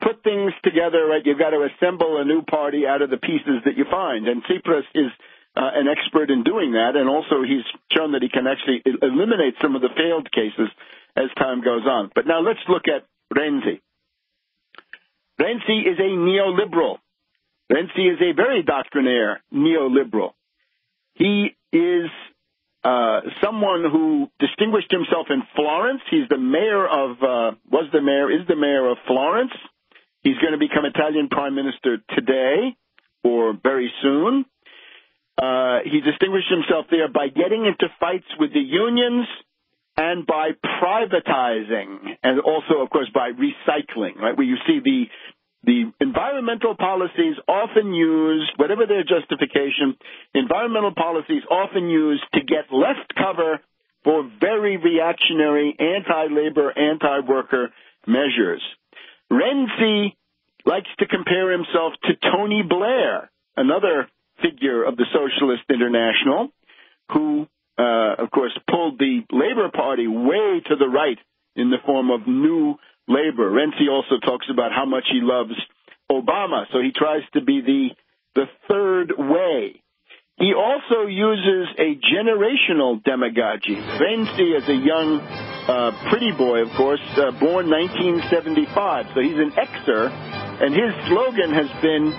put things together, right? You've got to assemble a new party out of the pieces that you find. And Tsipras is an expert in doing that, and also he's shown that he can actually eliminate some of the failed cases as time goes on. But now let's look at Renzi. Renzi is a neoliberal. Renzi is a very doctrinaire neoliberal. He is someone who distinguished himself in Florence. He's the mayor of, is the mayor of Florence. He's going to become Italian prime minister today or very soon. He distinguished himself there by getting into fights with the unions and by privatizing, and also, of course, by recycling, right? Where you see the environmental policies often used, whatever their justification, environmental policies often used to get left cover for very reactionary anti-labor, anti-worker measures. Renzi likes to compare himself to Tony Blair, another figure of the Socialist International, who, of course, pulled the Labor Party way to the right in the form of New Labor. Renzi also talks about how much he loves Obama, so he tries to be the third way. He also uses a generational demagogy. Renzi is a young, pretty boy, of course, born 1975, so he's an Xer, and his slogan has been,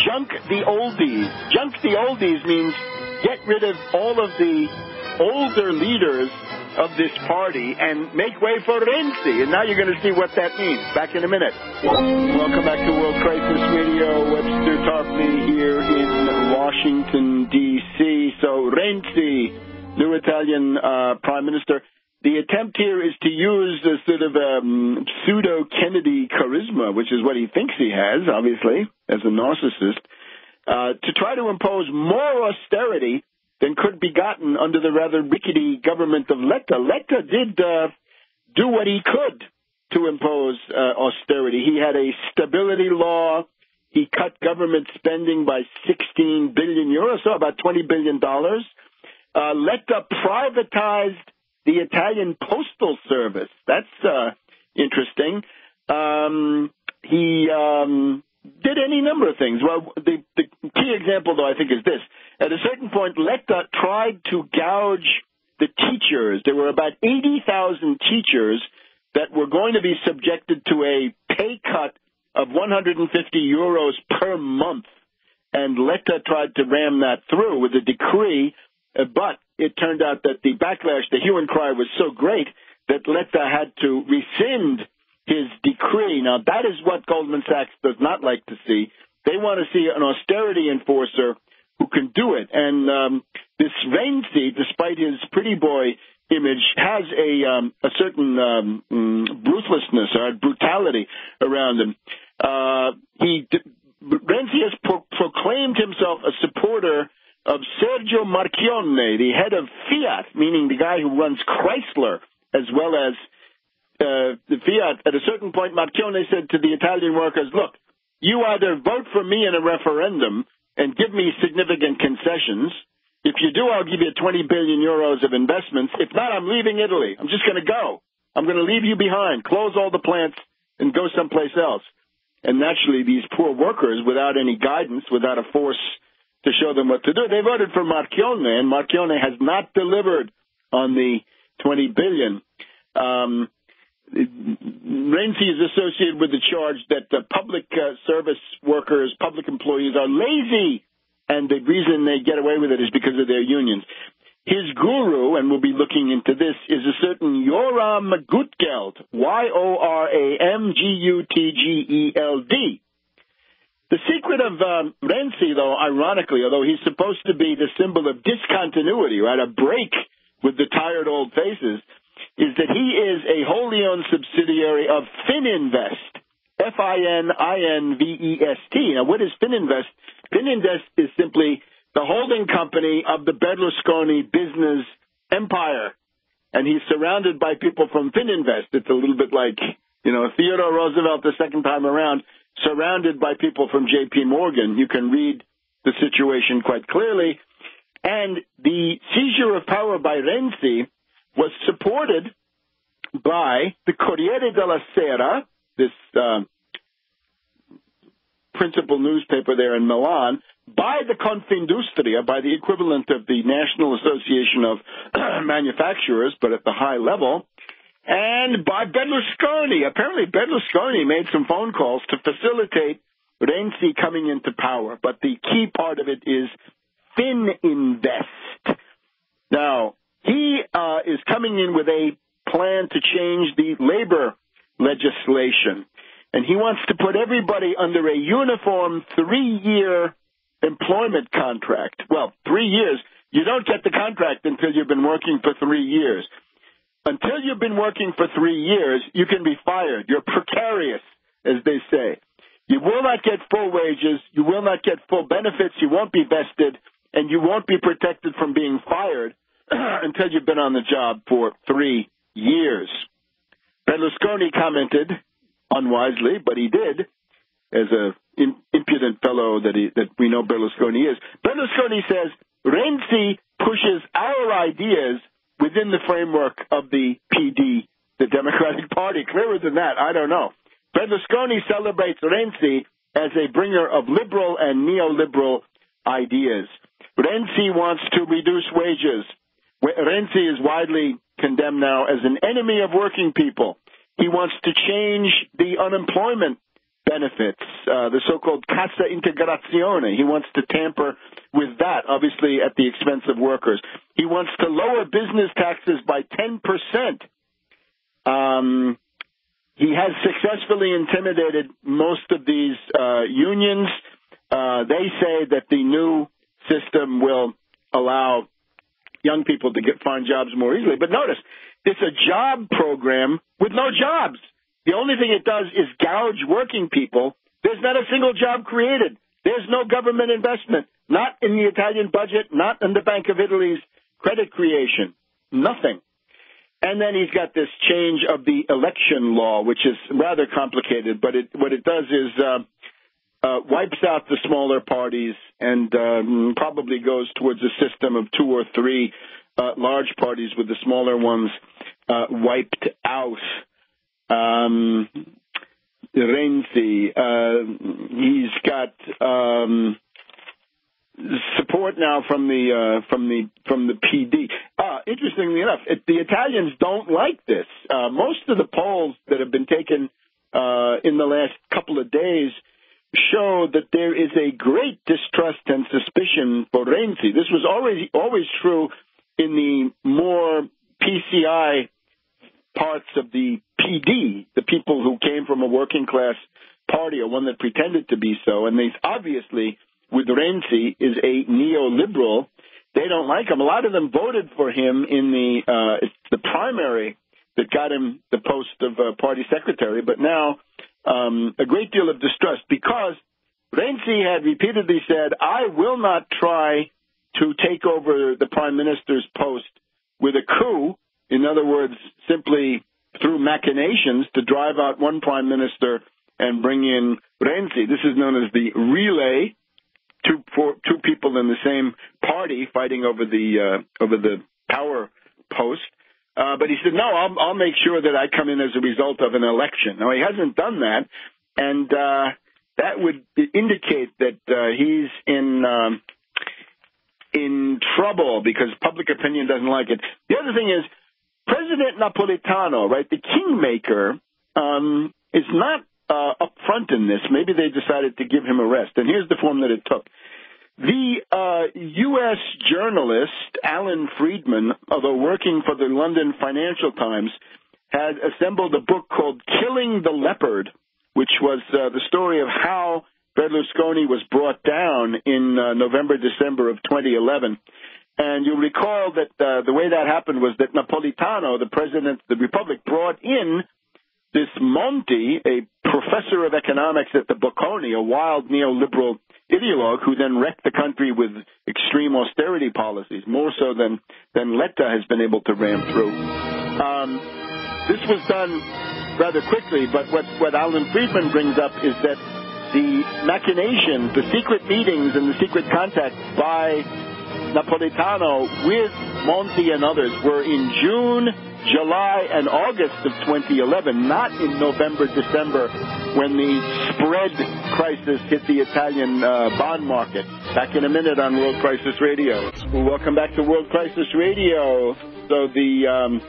junk the oldies. Junk the oldies means get rid of all of the older leaders of this party and make way for Renzi. And now you're going to see what that means. Back in a minute. Welcome back to World Crisis Radio. Webster Tarpley here in Washington, D.C. So Renzi, new Italian prime minister. The attempt here is to use a sort of pseudo-Kennedy charisma, which is what he thinks he has, obviously, as a narcissist, to try to impose more austerity than could be gotten under the rather rickety government of Letta. Letta did do what he could to impose austerity. He had a stability law. He cut government spending by 16 billion euros, so about $20 billion. Letta privatized the Italian postal service. That's interesting. He did any number of things. Well, the key example, though, I think, is this. At a certain point, Letta tried to gouge the teachers. There were about 80,000 teachers that were going to be subjected to a pay cut of 150 euros per month. And Letta tried to ram that through with a decree, but it turned out that the backlash, the hue and cry, was so great that Letta had to rescind his decree. Now, that is what Goldman Sachs does not like to see. They want to see an austerity enforcer who can do it. And this Renzi, despite his pretty boy image, has a certain ruthlessness or brutality around him. Renzi has proclaimed himself a supporter of Sergio Marchionne, the head of Fiat, meaning the guy who runs Chrysler, as well as the Fiat. At a certain point, Marchionne said to the Italian workers, look, you either vote for me in a referendum and give me significant concessions. If you do, I'll give you 20 billion euros of investments. If not, I'm leaving Italy. I'm just going to go. I'm going to leave you behind, close all the plants, and go someplace else. And naturally, these poor workers, without any guidance, without a force to show them what to do, they voted for Marchionne, and Marchionne has not delivered on the 20 billion. Renzi is associated with the charge that the public service workers, public employees are lazy, and the reason they get away with it is because of their unions. His guru, and we'll be looking into this, is a certain Yoram Gutgeld, Yoramgutgeld. The secret of Renzi, though, ironically, although he's supposed to be the symbol of discontinuity, right, a break with the tired old faces, is that he is a wholly owned subsidiary of Fininvest, Fininvest. Now, what is Fininvest? Fininvest is simply the holding company of the Berlusconi business empire, and he's surrounded by people from Fininvest. It's a little bit like, Theodore Roosevelt the second time around, surrounded by people from J.P. Morgan. You can read the situation quite clearly. And the seizure of power by Renzi was supported by the Corriere della Sera, this principal newspaper there in Milan, by the Confindustria, by the equivalent of the National Association of Manufacturers, but at the high level, and by Berlusconi. Apparently Berlusconi made some phone calls to facilitate Renzi coming into power, but the key part of it is Fininvest. Now, he is coming in with a plan to change the labor legislation, and he wants to put everybody under a uniform 3-year employment contract. Well, 3 years. You don't get the contract until you've been working for 3 years. Until you've been working for 3 years, you can be fired. You're precarious, as they say. You will not get full wages. You will not get full benefits. You won't be vested, and you won't be protected from being fired until you've been on the job for 3 years. Berlusconi commented, unwisely, but he did, as a impudent fellow that we know Berlusconi is. Berlusconi says, Renzi pushes our ideas within the framework of the PD, the Democratic Party. Clearer than that, I don't know. Berlusconi celebrates Renzi as a bringer of liberal and neoliberal ideas. Renzi wants to reduce wages. Renzi is widely condemned now as an enemy of working people. He wants to change the unemployment benefits, the so-called Cassa Integrazione. He wants to tamper with that, obviously at the expense of workers. He wants to lower business taxes by 10%. He has successfully intimidated most of these unions. They say that the new system will allow young people to find jobs more easily. But notice, it's a job program with no jobs. The only thing it does is gouge working people. There's not a single job created. There's no government investment, not in the Italian budget, not in the Bank of Italy's credit creation, nothing. And then he's got this change of the election law, which is rather complicated, but what it does is wipes out the smaller parties and probably goes towards a system of 2 or 3 large parties with the smaller ones wiped out. Renzi, he's got support now from the PD. Interestingly enough, the Italians don't like this. Most of the polls that have been taken in the last couple of days show that there is a great distrust and suspicion for Renzi. This was always true in the more PCI parts of the PD, the people who came from a working class party or one that pretended to be so, and they obviously, with Renzi, is a neoliberal. They don't like him. A lot of them voted for him in the primary that got him the post of party secretary, but now a great deal of distrust because Renzi had repeatedly said, I will not try to take over the prime minister's post with a coup. In other words, simply through machinations to drive out one prime minister and bring in Renzi. This is known as the relay, two people in the same party fighting over the power post. But he said, no, I'll make sure that I come in as a result of an election. Now, he hasn't done that, and that would indicate that he's in trouble because public opinion doesn't like it. The other thing is, President Napolitano, right, the kingmaker, is not up front in this. Maybe they decided to give him a rest, and here's the form that it took. The U.S. journalist Alan Friedman, although working for the London Financial Times, had assembled a book called Killing the Leopard, which was the story of how Berlusconi was brought down in November, December of 2011. And you'll recall that the way that happened was that Napolitano, the president of the Republic, brought in this Monti, a professor of economics at the Bocconi, a wild neoliberal ideologue who then wrecked the country with extreme austerity policies, more so than Letta has been able to ram through. This was done rather quickly, but what Alan Friedman brings up is that the machinations, the secret meetings and the secret contacts by Napolitano with Monti and others were in June July and August of 2011, not in November, December, when the spread crisis hit the Italian bond market. Back in a minute on World Crisis Radio. Welcome back to World Crisis Radio. So the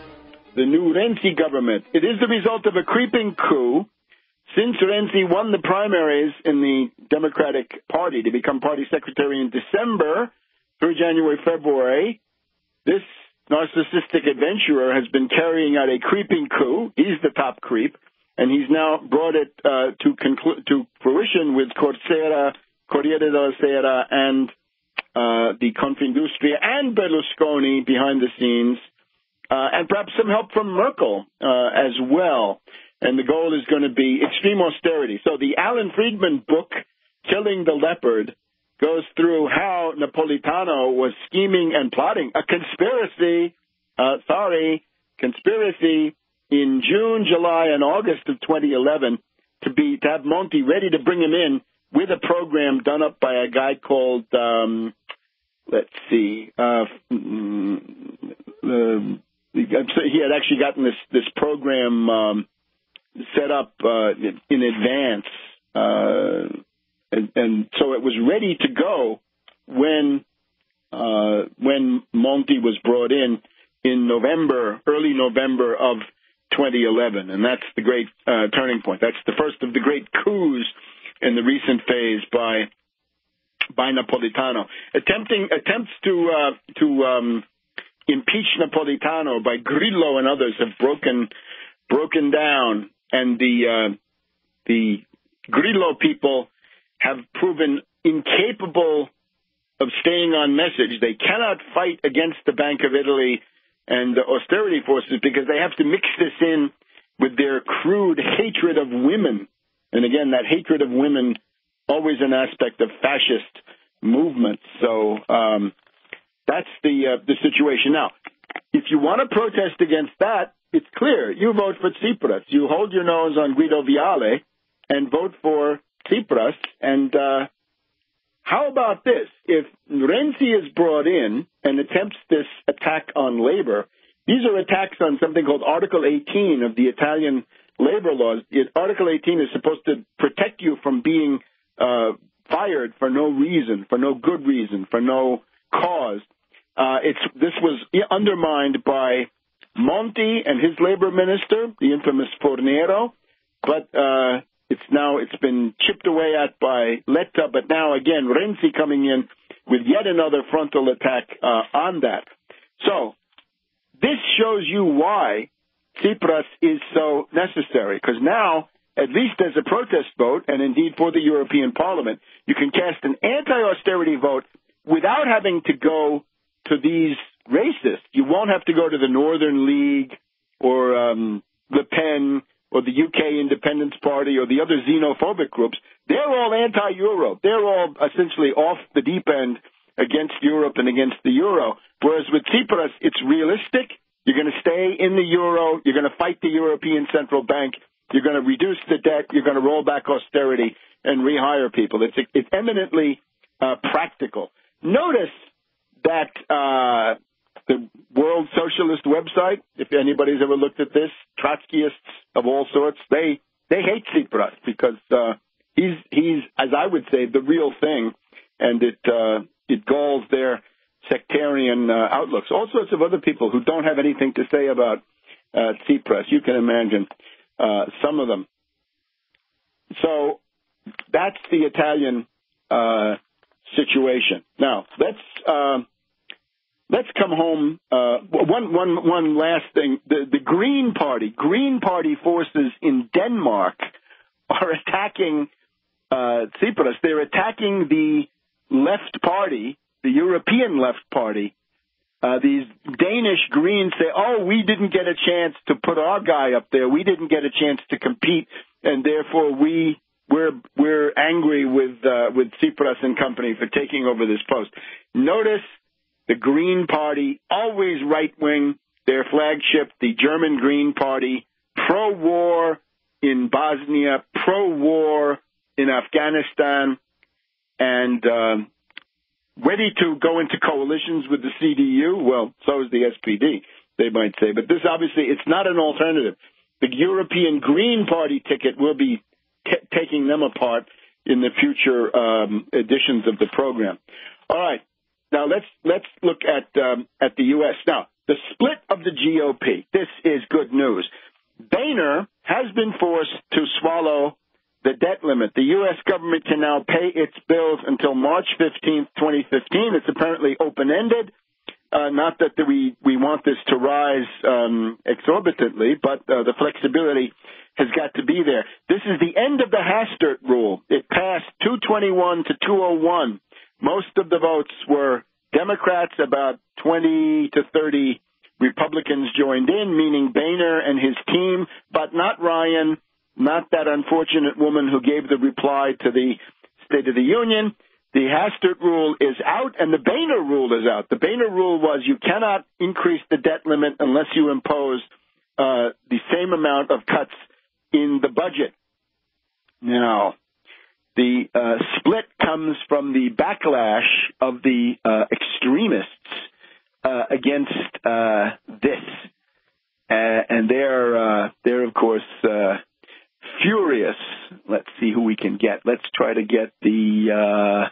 new Renzi government, it is the result of a creeping coup. Since Renzi won the primaries in the Democratic Party to become party secretary in December through January, February, this narcissistic adventurer has been carrying out a creeping coup. He's the top creep, and he's now brought it to fruition with Corriere della Sera, and the Confindustria, and Berlusconi behind the scenes, and perhaps some help from Merkel as well. And the goal is going to be extreme austerity. So the Alan Friedman book, Killing the Leopard, goes through how Napolitano was scheming and plotting a conspiracy, conspiracy in June, July, and August of 2011 to have Monti ready to bring him in with a program done up by a guy called, he had actually gotten this program set up in advance, and so it was ready to go when Monti was brought in November, early November of 2011, and that's the great turning point. That's the first of the great coups in the recent phase by Napolitano. Attempts to impeach Napolitano by Grillo and others have broken down, and the Grillo people have proven incapable of staying on message. They cannot fight against the Bank of Italy and the austerity forces because they have to mix this in with their crude hatred of women. And again, that hatred of women, always an aspect of fascist movements. So that's the situation. Now, if you want to protest against that, it's clear. You vote for Tsipras. You hold your nose on Guido Viale and vote for Tsipras. And how about this? If Renzi is brought in and attempts this attack on labor, these are attacks on something called Article 18 of the Italian labor laws. Article 18 is supposed to protect you from being fired for no reason, for no good reason, for no cause. This was undermined by Monti and his labor minister, the infamous Fornero, but it's been chipped away at by Letta, but now again Renzi coming in with yet another frontal attack on that. So this shows you why Tsipras is so necessary, because now, at least as a protest vote, and indeed for the European Parliament, you can cast an anti-austerity vote without having to go to these racists. You won't have to go to the Northern League or Le Pen or the UK Independence Party or the other xenophobic groups. They're all anti-Euro. They're all essentially off the deep end against Europe and against the Euro. Whereas with Tsipras, it's realistic. You're going to stay in the Euro. You're going to fight the European Central Bank. You're going to reduce the debt. You're going to roll back austerity and rehire people. It's eminently practical. Notice that the World Socialist website, if anybody's ever looked at this, Trotskyists of all sorts, they hate Tsipras because he's, as I would say, the real thing, and it galls their sectarian outlooks. All sorts of other people who don't have anything to say about Tsipras. You can imagine some of them. So that's the Italian situation. Now let's come home. One last thing: the Green Party forces in Denmark are attacking Tsipras. They're attacking the left party, the European left party. These Danish Greens say, "Oh, we didn't get a chance to put our guy up there. We didn't get a chance to compete, and therefore we're angry with Tsipras and company for taking over this post." Notice the Green Party, always right-wing, their flagship, the German Green Party, pro-war in Bosnia, pro-war in Afghanistan, and ready to go into coalitions with the CDU. Well, so is the SPD. they might say. But this obviously, it's not an alternative. The European Green Party ticket will be taking them apart in the future editions of the program. All right. Now let's look at the U.S. Now, the split of the GOP. This is good news. Boehner has been forced to swallow the debt limit. The U.S. government can now pay its bills until March 15th, 2015. It's apparently open-ended. Not that we want this to rise exorbitantly, but the flexibility has got to be there. This is the end of the Hastert rule. It passed 221 to 201. Most of the votes were Democrats. About 20 to 30 Republicans joined in, meaning Boehner and his team, but not Ryan, not that unfortunate woman who gave the reply to the State of the Union. The Hastert rule is out, and the Boehner rule is out. The Boehner rule was you cannot increase the debt limit unless you impose the same amount of cuts in the budget. Now, the split comes from the backlash of the extremists against this, and they're of course furious. Let's see who we can get. Let's try to get the.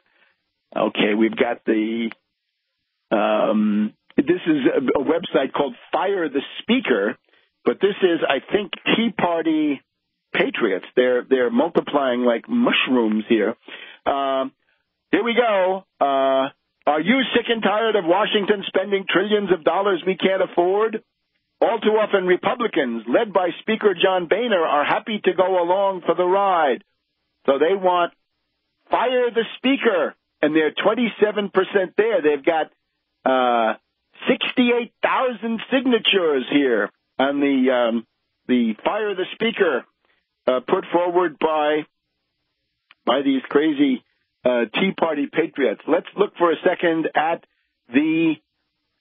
Okay, we've got the. This is a website called Fire the Speaker, but this is, I think, Tea Party patriots. They're multiplying like mushrooms here. Here we go. Are you sick and tired of Washington spending trillions of dollars we can't afford? All too often, Republicans, led by Speaker John Boehner, are happy to go along for the ride. So they want fire the Speaker, and they're 27% there. They've got 68,000 signatures here on the fire the Speaker put forward by these crazy Tea Party patriots. Let's look for a second at the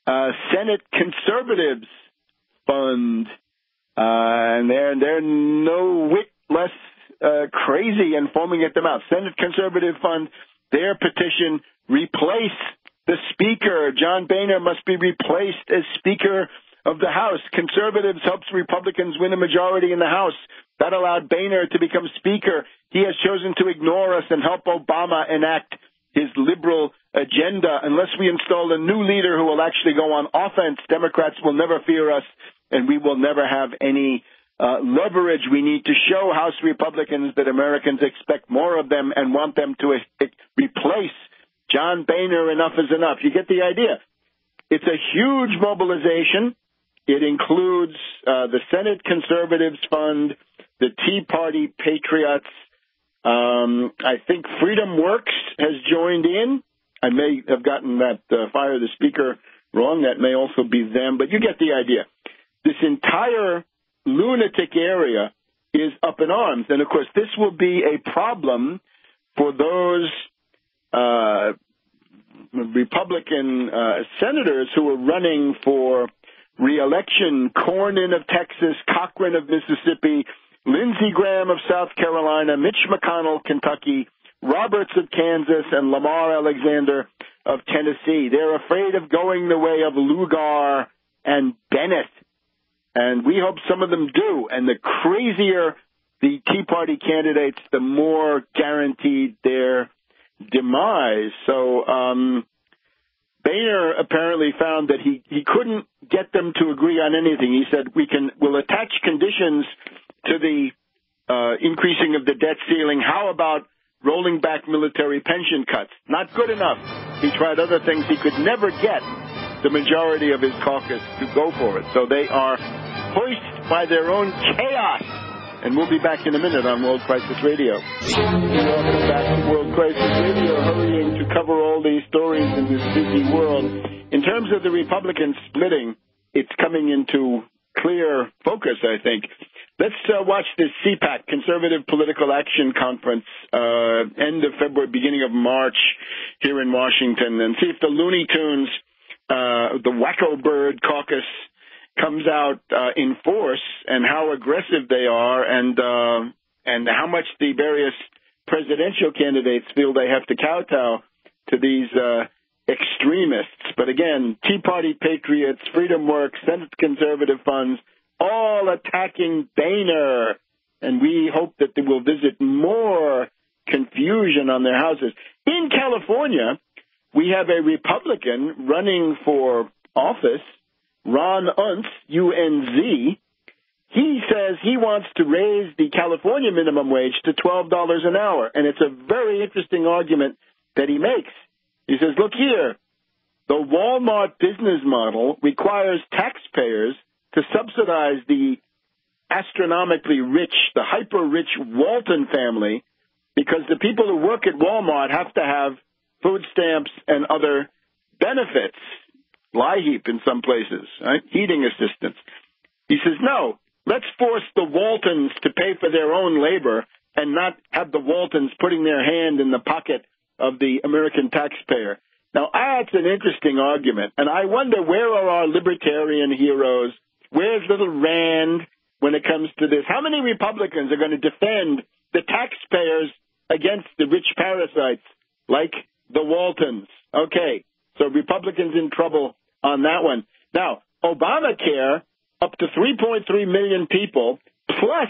Senate Conservatives Fund, and they're no whit less crazy in foaming at the mouth. Senate Conservative Fund, their petition, replace the Speaker. John Boehner must be replaced as Speaker of the House. Conservatives hopes Republicans win a majority in the House. That allowed Boehner to become Speaker. He has chosen to ignore us and help Obama enact his liberal agenda. Unless we install a new leader who will actually go on offense, Democrats will never fear us, and we will never have any leverage. We need to show House Republicans that Americans expect more of them and want them to replace John Boehner. Enough is enough. You get the idea. It's a huge mobilization. It includes the Senate Conservatives Fund, the Tea Party Patriots. I think Freedom Works has joined in. I may have gotten that fire the Speaker wrong. That may also be them, but you get the idea. This entire lunatic area is up in arms. And, of course, this will be a problem for those Republican senators who are running for re-election. Cornyn of Texas, Cochran of Mississippi, Lindsey Graham of South Carolina, Mitch McConnell, Kentucky, Roberts of Kansas, and Lamar Alexander of Tennessee. They're afraid of going the way of Lugar and Bennett, and we hope some of them do. And the crazier the Tea Party candidates, the more guaranteed their demise. So Boehner apparently found that he couldn't get them to agree on anything. He said, we'll attach conditions to the increasing of the debt ceiling. How about rolling back military pension cuts? Not good enough. He tried other things. He could never get the majority of his caucus to go for it. So they are hoist by their own chaos. And we'll be back in a minute on World Crisis Radio. Welcome back to World Crisis Radio, hurrying to cover all these stories in this busy world. In terms of the Republican splitting, it's coming into clear focus, I think. Let's watch this CPAC, Conservative Political Action Conference, end of February, beginning of March here in Washington, and see if the Looney Tunes, the Wacko Bird Caucus, comes out in force, and how aggressive they are, and how much the various presidential candidates feel they have to kowtow to these extremists. But again, Tea Party patriots, Freedom Works, Senate conservative funds, all attacking Boehner. And we hope that they will visit more confusion on their houses. In California, we have a Republican running for office, Ron Unz, U-N-Z. He says he wants to raise the California minimum wage to $12 an hour. And it's a very interesting argument that he makes. He says, look here, the Walmart business model requires taxpayers to subsidize the astronomically rich, the hyper-rich Walton family, because the people who work at Walmart have to have food stamps and other benefits, LIHEAP in some places, right? Heating assistance. He says, no, let's force the Waltons to pay for their own labor and not have the Waltons putting their hand in the pocket of the American taxpayer. Now, that's an interesting argument, and I wonder where are our libertarian heroes? Where's little Rand when it comes to this? How many Republicans are going to defend the taxpayers against the rich parasites like the Waltons? Okay, so Republicans in trouble on that one. Now, Obamacare, up to 3.3 million people, plus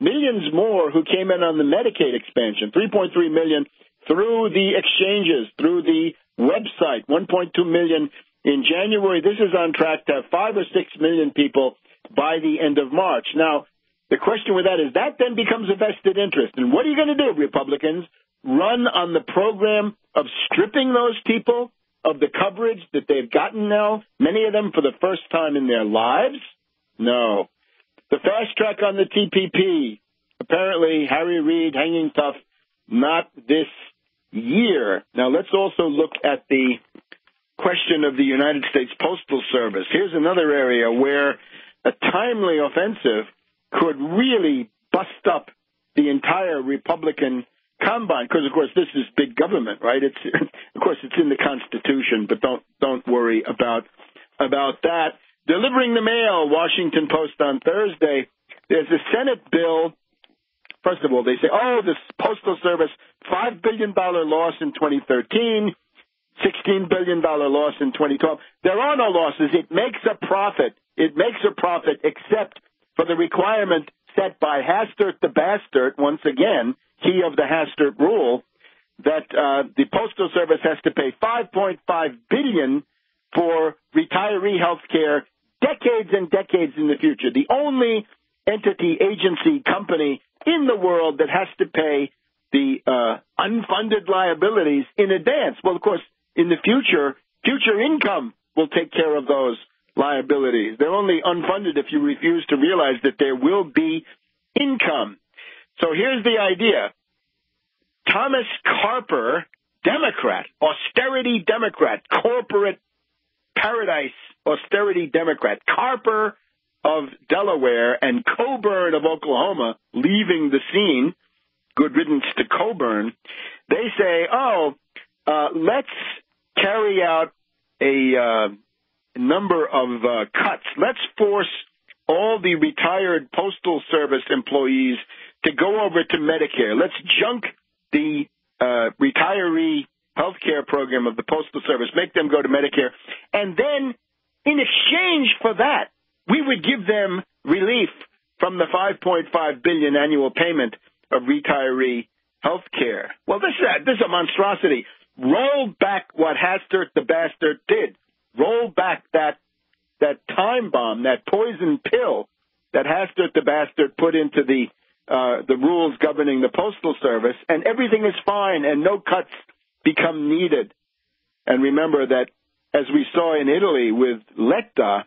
millions more who came in on the Medicaid expansion, 3.3 million through the exchanges, through the website, 1.2 million in January. This is on track to have 5 or 6 million people by the end of March. Now, the question with that is that then becomes a vested interest. And what are you going to do, Republicans? Run on the program of stripping those people of the coverage that they've gotten now, many of them for the first time in their lives? No. The fast track on the TPP, apparently Harry Reid hanging tough, not this year. Now, let's also look at the question of the United States Postal Service. Here's another area where a timely offensive could really bust up the entire Republican combine, because, of course, this is big government, right? It's, of course, it's in the Constitution, but don't worry about that. Delivering the mail, Washington Post on Thursday. There's a Senate bill. First of all, they say, this Postal Service, $5 billion loss in 2013, $16 billion loss in 2012. There are no losses. It makes a profit. It makes a profit except for the requirement set by Hastert the Bastard, once again, he of the Hastert rule, that the Postal Service has to pay $5.5 billion for retiree health care decades and decades in the future. The only entity, agency, company in the world that has to pay the unfunded liabilities in advance. Well, of course, in the future income will take care of those liabilities. They're only unfunded if you refuse to realize that there will be income. So here's the idea. Thomas Carper, Democrat, austerity Democrat, corporate paradise austerity Democrat, Carper of Delaware and Coburn of Oklahoma leaving the scene, good riddance to Coburn, they say, let's carry out a number of cuts. Let's force all the retired Postal Service employees to go over to Medicare. Let's junk the retiree health care program of the Postal Service, make them go to Medicare, and then in exchange for that, we would give them relief from the $5.5 billion annual payment of retiree health care. Well, this is a monstrosity. Roll back what Hastert the Bastard did. Roll back that time bomb, that poison pill that Hastert the Bastard put into the rules governing the Postal Service, and everything is fine and no cuts become needed. And remember that, as we saw in Italy with Letta,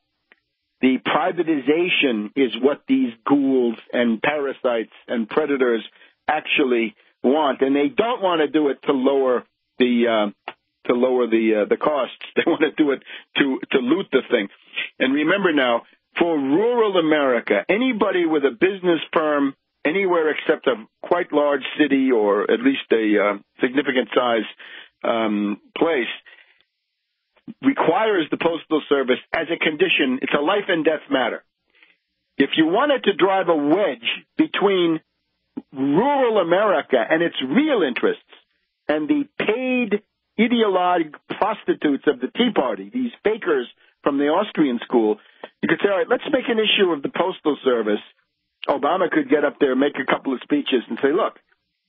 the privatization is what these ghouls and parasites and predators actually want, and they don't want to do it to lower the costs. They want to do it to loot the thing. And remember now, for rural America, anybody with a business firm anywhere except a quite large city or at least a significant size place requires the Postal Service as a condition. It's a life and death matter. If you wanted to drive a wedge between rural America and its real interests and the paid ideologue prostitutes of the Tea Party, these fakers from the Austrian school, you could say, all right, let's make an issue of the Postal Service. Obama could get up there, make a couple of speeches, and say, look,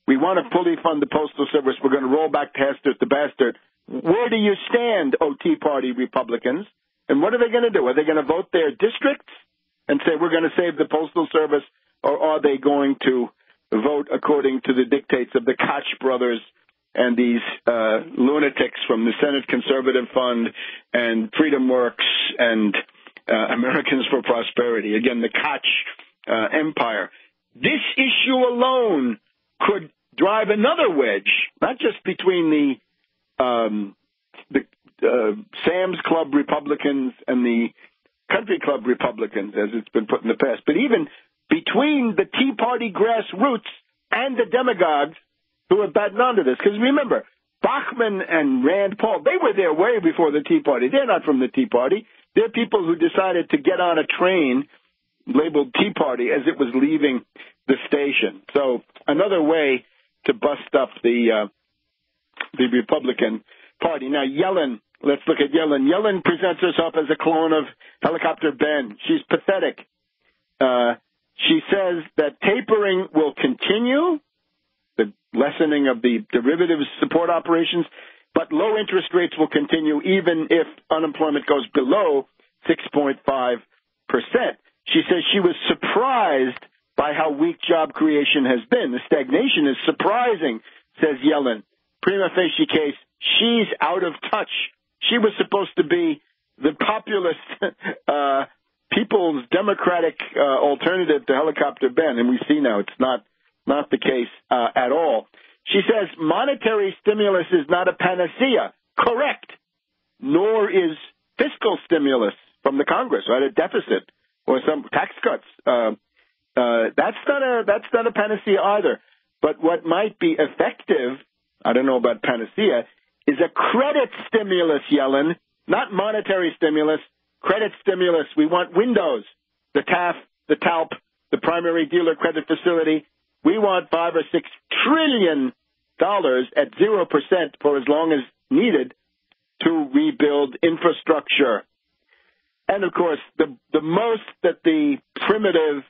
we want to fully fund the Postal Service. We're going to roll back Hastert the Bastard. Where do you stand, O Tea Party Republicans? And what are they going to do? Are they going to vote their districts and say we're going to save the Postal Service, or are they going to vote according to the dictates of the Koch brothers and these lunatics from the Senate Conservative Fund and Freedom Works and Americans for Prosperity? Again, the Koch empire. This issue alone could drive another wedge, not just between the Sam's Club Republicans and the Country Club Republicans, as it's been put in the past, but even between the Tea Party grassroots and the demagogues who have gotten onto this. Because remember, Bachman and Rand Paul, they were there way before the Tea Party. They're not from the Tea Party. They're people who decided to get on a train labeled Tea Party as it was leaving the station. So another way to bust up the Republican Party. Now, Yellen, let's look at Yellen. Yellen presents herself as a clone of Helicopter Ben. She's pathetic. She says that tapering will continue, the lessening of the derivatives support operations, but low interest rates will continue even if unemployment goes below 6.5%. She says she was surprised by how weak job creation has been. The stagnation is surprising, says Yellen. Prima facie case, she's out of touch. She was supposed to be the populist People's Democratic alternative to Helicopter Ben, and we see now it's not the case at all. She says monetary stimulus is not a panacea. Correct. Nor is fiscal stimulus from the Congress, right? A deficit or some tax cuts. That's not a panacea either. But what might be effective, I don't know about panacea, is a credit stimulus, Yellen, not monetary stimulus. Credit stimulus. We want windows, the TAF, the TALP, the primary dealer credit facility. We want $5 or $6 trillion at 0% for as long as needed to rebuild infrastructure. And, of course, the most that the primitive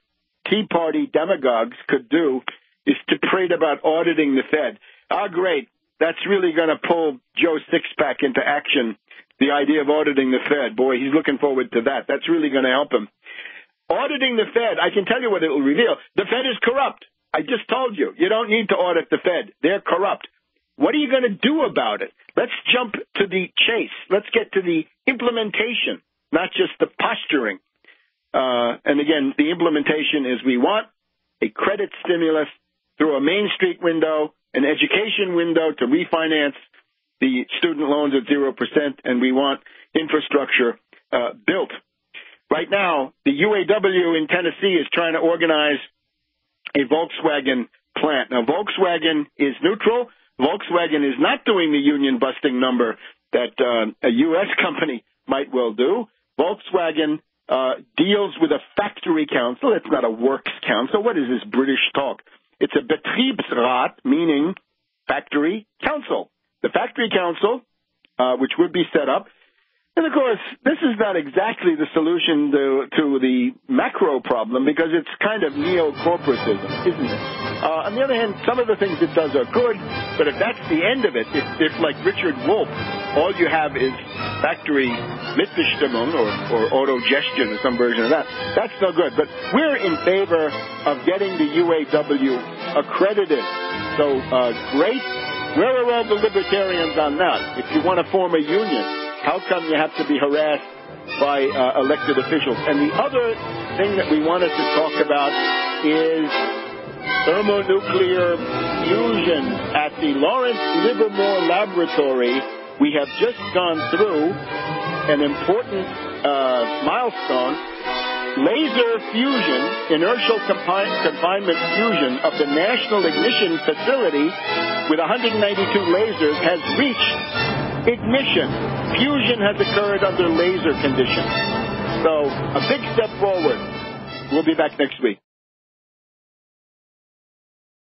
Tea Party demagogues could do is to prate about auditing the Fed. Ah, great. That's really going to pull Joe Sixpack into action. The idea of auditing the Fed, boy, he's looking forward to that. That's really going to help him. Auditing the Fed, I can tell you what it will reveal. The Fed is corrupt. I just told you. You don't need to audit the Fed. They're corrupt. What are you going to do about it? Let's jump to the chase. Let's get to the implementation, not just the posturing. And again, the implementation is we want a credit stimulus through a Main Street window, an education window to refinance the student loans at 0%, and we want infrastructure built. Right now, the UAW in Tennessee is trying to organize a Volkswagen plant. Now, Volkswagen is neutral. Volkswagen is not doing the union-busting number that a U.S. company might well do. Volkswagen deals with a factory council. It's not a works council. What is this British talk? It's a Betriebsrat, meaning factory council. The factory council, which would be set up. And, of course, this is not exactly the solution to the macro problem because it's kind of neo-corporatism, isn't it? On the other hand, some of the things it does are good, but if that's the end of it, if like Richard Wolff, all you have is factory Mitbestimmung or autogestion or some version of that, that's no good. But we're in favor of getting the UAW accredited. So, great. Where are all the libertarians on that? If you want to form a union, how come you have to be harassed by elected officials? And the other thing that we wanted to talk about is thermonuclear fusion. At the Lawrence Livermore Laboratory, we have just gone through an important milestone. Laser fusion, inertial confinement fusion of the National Ignition Facility with 192 lasers has reached ignition. Fusion has occurred under laser conditions. So a big step forward. We'll be back next week.